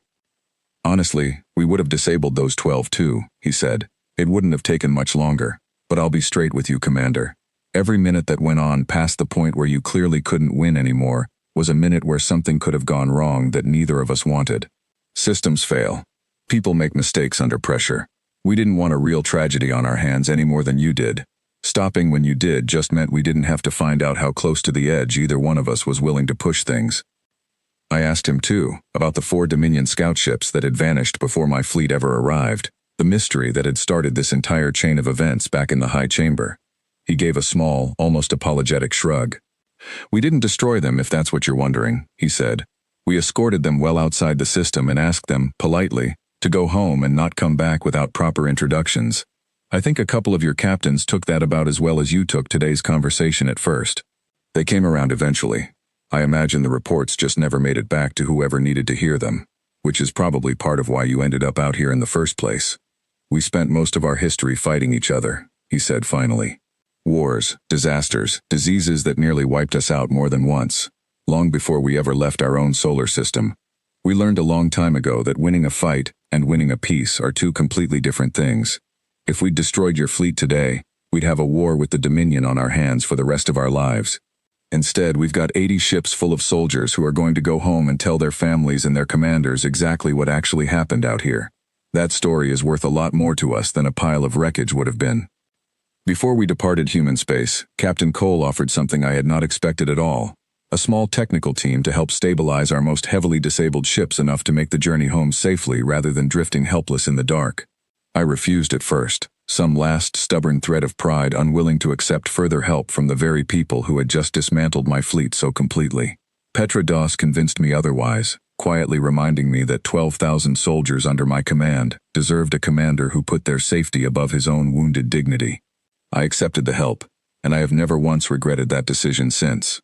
"Honestly, we would have disabled those 12 too," he said. "It wouldn't have taken much longer, but I'll be straight with you, Commander. Every minute that went on past the point where you clearly couldn't win anymore was a minute where something could have gone wrong that neither of us wanted. Systems fail. People make mistakes under pressure. We didn't want a real tragedy on our hands any more than you did. Stopping when you did just meant we didn't have to find out how close to the edge either one of us was willing to push things." I asked him, too, about the 4 Dominion scout ships that had vanished before my fleet ever arrived, the mystery that had started this entire chain of events back in the High Chamber. He gave a small, almost apologetic shrug. "We didn't destroy them, if that's what you're wondering," he said. "We escorted them well outside the system and asked them, politely, To go home and not come back without proper introductions. I think a couple of your captains took that about as well as you took today's conversation at first. They came around eventually. I imagine the reports just never made it back to whoever needed to hear them, which is probably part of why you ended up out here in the first place. We spent most of our history fighting each other, he said finally. Wars, disasters, diseases that nearly wiped us out more than once, long before we ever left our own solar system. We learned a long time ago that winning a fight and winning a peace are two completely different things. If we'd destroyed your fleet today, we'd have a war with the Dominion on our hands for the rest of our lives. Instead, we've got 80 ships full of soldiers who are going to go home and tell their families and their commanders exactly what actually happened out here. That story is worth a lot more to us than a pile of wreckage would have been. Before we departed human space, Captain Cole offered something I had not expected at all. A small technical team to help stabilize our most heavily disabled ships enough to make the journey home safely rather than drifting helpless in the dark. I refused at first, some last stubborn thread of pride unwilling to accept further help from the very people who had just dismantled my fleet so completely. Petra Doss convinced me otherwise, quietly reminding me that 12,000 soldiers under my command deserved a commander who put their safety above his own wounded dignity. I accepted the help, and I have never once regretted that decision since.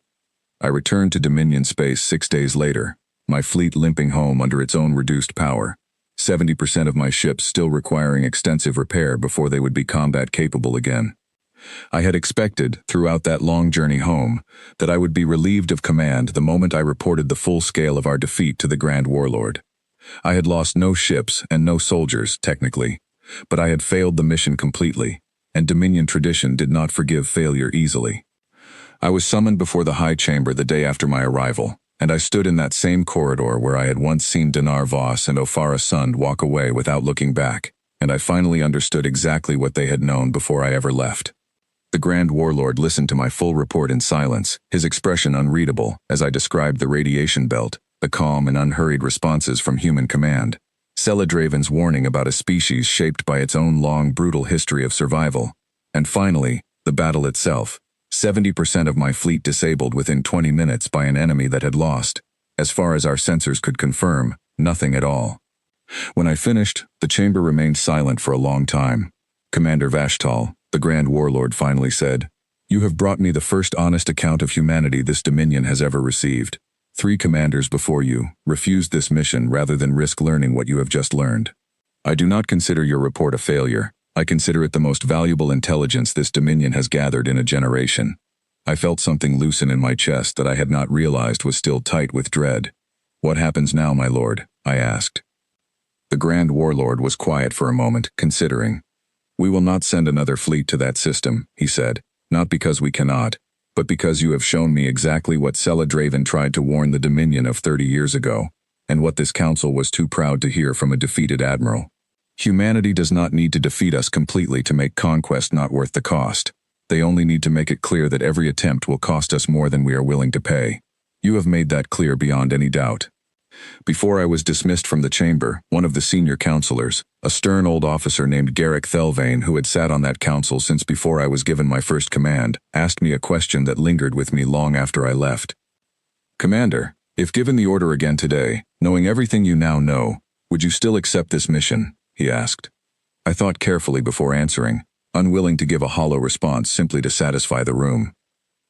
I returned to Dominion space 6 days later, my fleet limping home under its own reduced power, 70% of my ships still requiring extensive repair before they would be combat capable again. I had expected, throughout that long journey home, that I would be relieved of command the moment I reported the full scale of our defeat to the Grand Warlord. I had lost no ships and no soldiers, technically, but I had failed the mission completely, and Dominion tradition did not forgive failure easily. I was summoned before the High Chamber the day after my arrival, and I stood in that same corridor where I had once seen Dinar Voss and Ofara Sund walk away without looking back, and I finally understood exactly what they had known before I ever left. The Grand Warlord listened to my full report in silence, his expression unreadable as I described the radiation belt, the calm and unhurried responses from human command, Celadraven's warning about a species shaped by its own long, brutal history of survival, and finally, the battle itself. 70% of my fleet disabled within 20 minutes by an enemy that had lost, as far as our sensors could confirm, nothing at all. When I finished, the chamber remained silent for a long time. Commander Vashtal, the Grand Warlord, finally said, "You have brought me the first honest account of humanity this Dominion has ever received. 3 commanders before you refused this mission rather than risk learning what you have just learned. I do not consider your report a failure. I consider it the most valuable intelligence this Dominion has gathered in a generation." I felt something loosen in my chest that I had not realized was still tight with dread. "What happens now, my lord?" I asked. The Grand Warlord was quiet for a moment, considering. "We will not send another fleet to that system," he said, "not because we cannot, but because you have shown me exactly what Celadraven tried to warn the Dominion of 30 years ago, and what this council was too proud to hear from a defeated admiral. Humanity does not need to defeat us completely to make conquest not worth the cost. They only need to make it clear that every attempt will cost us more than we are willing to pay. You have made that clear beyond any doubt." Before I was dismissed from the chamber, one of the senior counselors, a stern old officer named Garrick Thelvane who had sat on that council since before I was given my first command, asked me a question that lingered with me long after I left. "Commander, if given the order again today, knowing everything you now know, would you still accept this mission?" he asked. I thought carefully before answering, unwilling to give a hollow response simply to satisfy the room.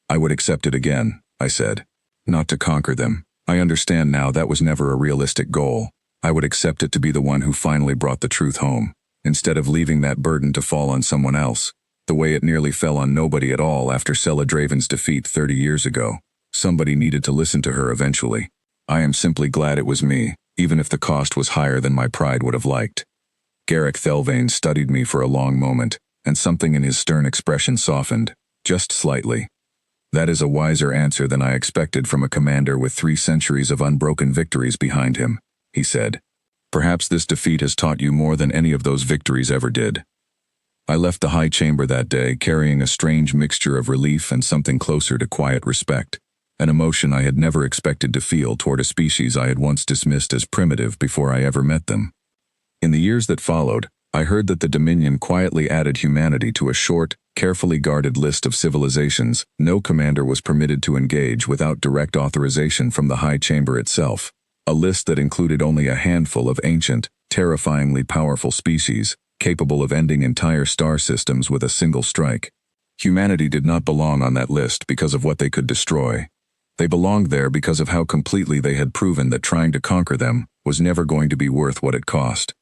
"I would accept it again," I said. "Not to conquer them. I understand now that was never a realistic goal. I would accept it to be the one who finally brought the truth home, instead of leaving that burden to fall on someone else, the way it nearly fell on nobody at all after Celadraven's defeat 30 years ago. Somebody needed to listen to her eventually. I am simply glad it was me, even if the cost was higher than my pride would have liked." Garrick Thelvane studied me for a long moment, and something in his stern expression softened, just slightly. "That is a wiser answer than I expected from a commander with 3 centuries of unbroken victories behind him," he said. "Perhaps this defeat has taught you more than any of those victories ever did." I left the High Chamber that day carrying a strange mixture of relief and something closer to quiet respect, an emotion I had never expected to feel toward a species I had once dismissed as primitive before I ever met them. In the years that followed, I heard that the Dominion quietly added humanity to a short, carefully guarded list of civilizations no commander was permitted to engage without direct authorization from the High Chamber itself, a list that included only a handful of ancient, terrifyingly powerful species, capable of ending entire star systems with a single strike. Humanity did not belong on that list because of what they could destroy. They belonged there because of how completely they had proven that trying to conquer them was never going to be worth what it cost.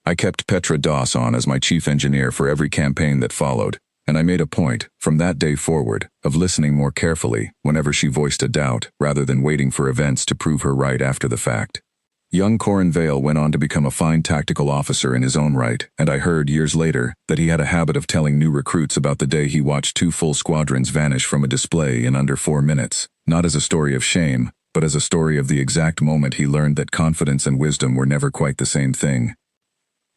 I kept Petra Doss on as my chief engineer for every campaign that followed, and I made a point, from that day forward, of listening more carefully whenever she voiced a doubt rather than waiting for events to prove her right after the fact. Young Corin Vale went on to become a fine tactical officer in his own right, and I heard years later that he had a habit of telling new recruits about the day he watched 2 full squadrons vanish from a display in under 4 minutes, not as a story of shame, but as a story of the exact moment he learned that confidence and wisdom were never quite the same thing.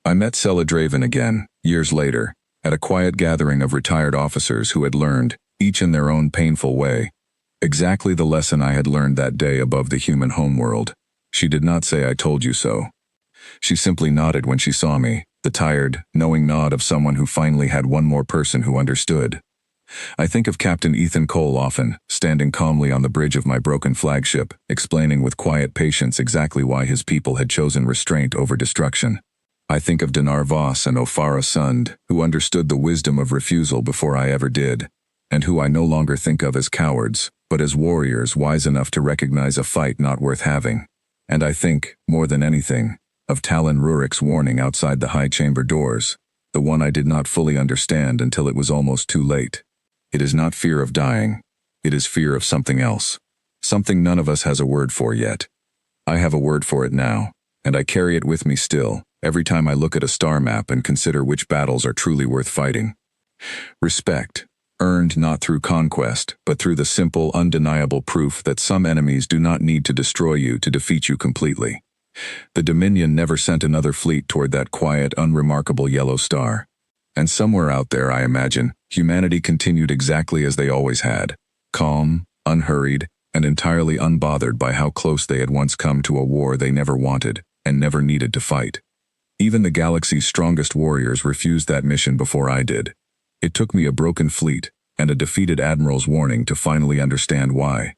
I met Sela Draven again, years later, at a quiet gathering of retired officers who had learned, each in their own painful way, exactly the lesson I had learned that day above the human homeworld. She did not say "I told you so." She simply nodded when she saw me, the tired, knowing nod of someone who finally had one more person who understood. I think of Captain Ethan Cole often, standing calmly on the bridge of my broken flagship, explaining with quiet patience exactly why his people had chosen restraint over destruction. I think of Dinar Voss and Ofara Sund, who understood the wisdom of refusal before I ever did, and who I no longer think of as cowards, but as warriors wise enough to recognize a fight not worth having. And I think, more than anything, of Talon Rurik's warning outside the high chamber doors, the one I did not fully understand until it was almost too late. It is not fear of dying. It is fear of something else. Something none of us has a word for yet. I have a word for it now, and I carry it with me still, every time I look at a star map and consider which battles are truly worth fighting. Respect. Earned not through conquest, but through the simple, undeniable proof that some enemies do not need to destroy you to defeat you completely. The Dominion never sent another fleet toward that quiet, unremarkable yellow star. And somewhere out there, I imagine, humanity continued exactly as they always had, calm, unhurried, and entirely unbothered by how close they had once come to a war they never wanted and never needed to fight. Even the galaxy's strongest warriors refused that mission before I did. It took me a broken fleet and a defeated admiral's warning to finally understand why.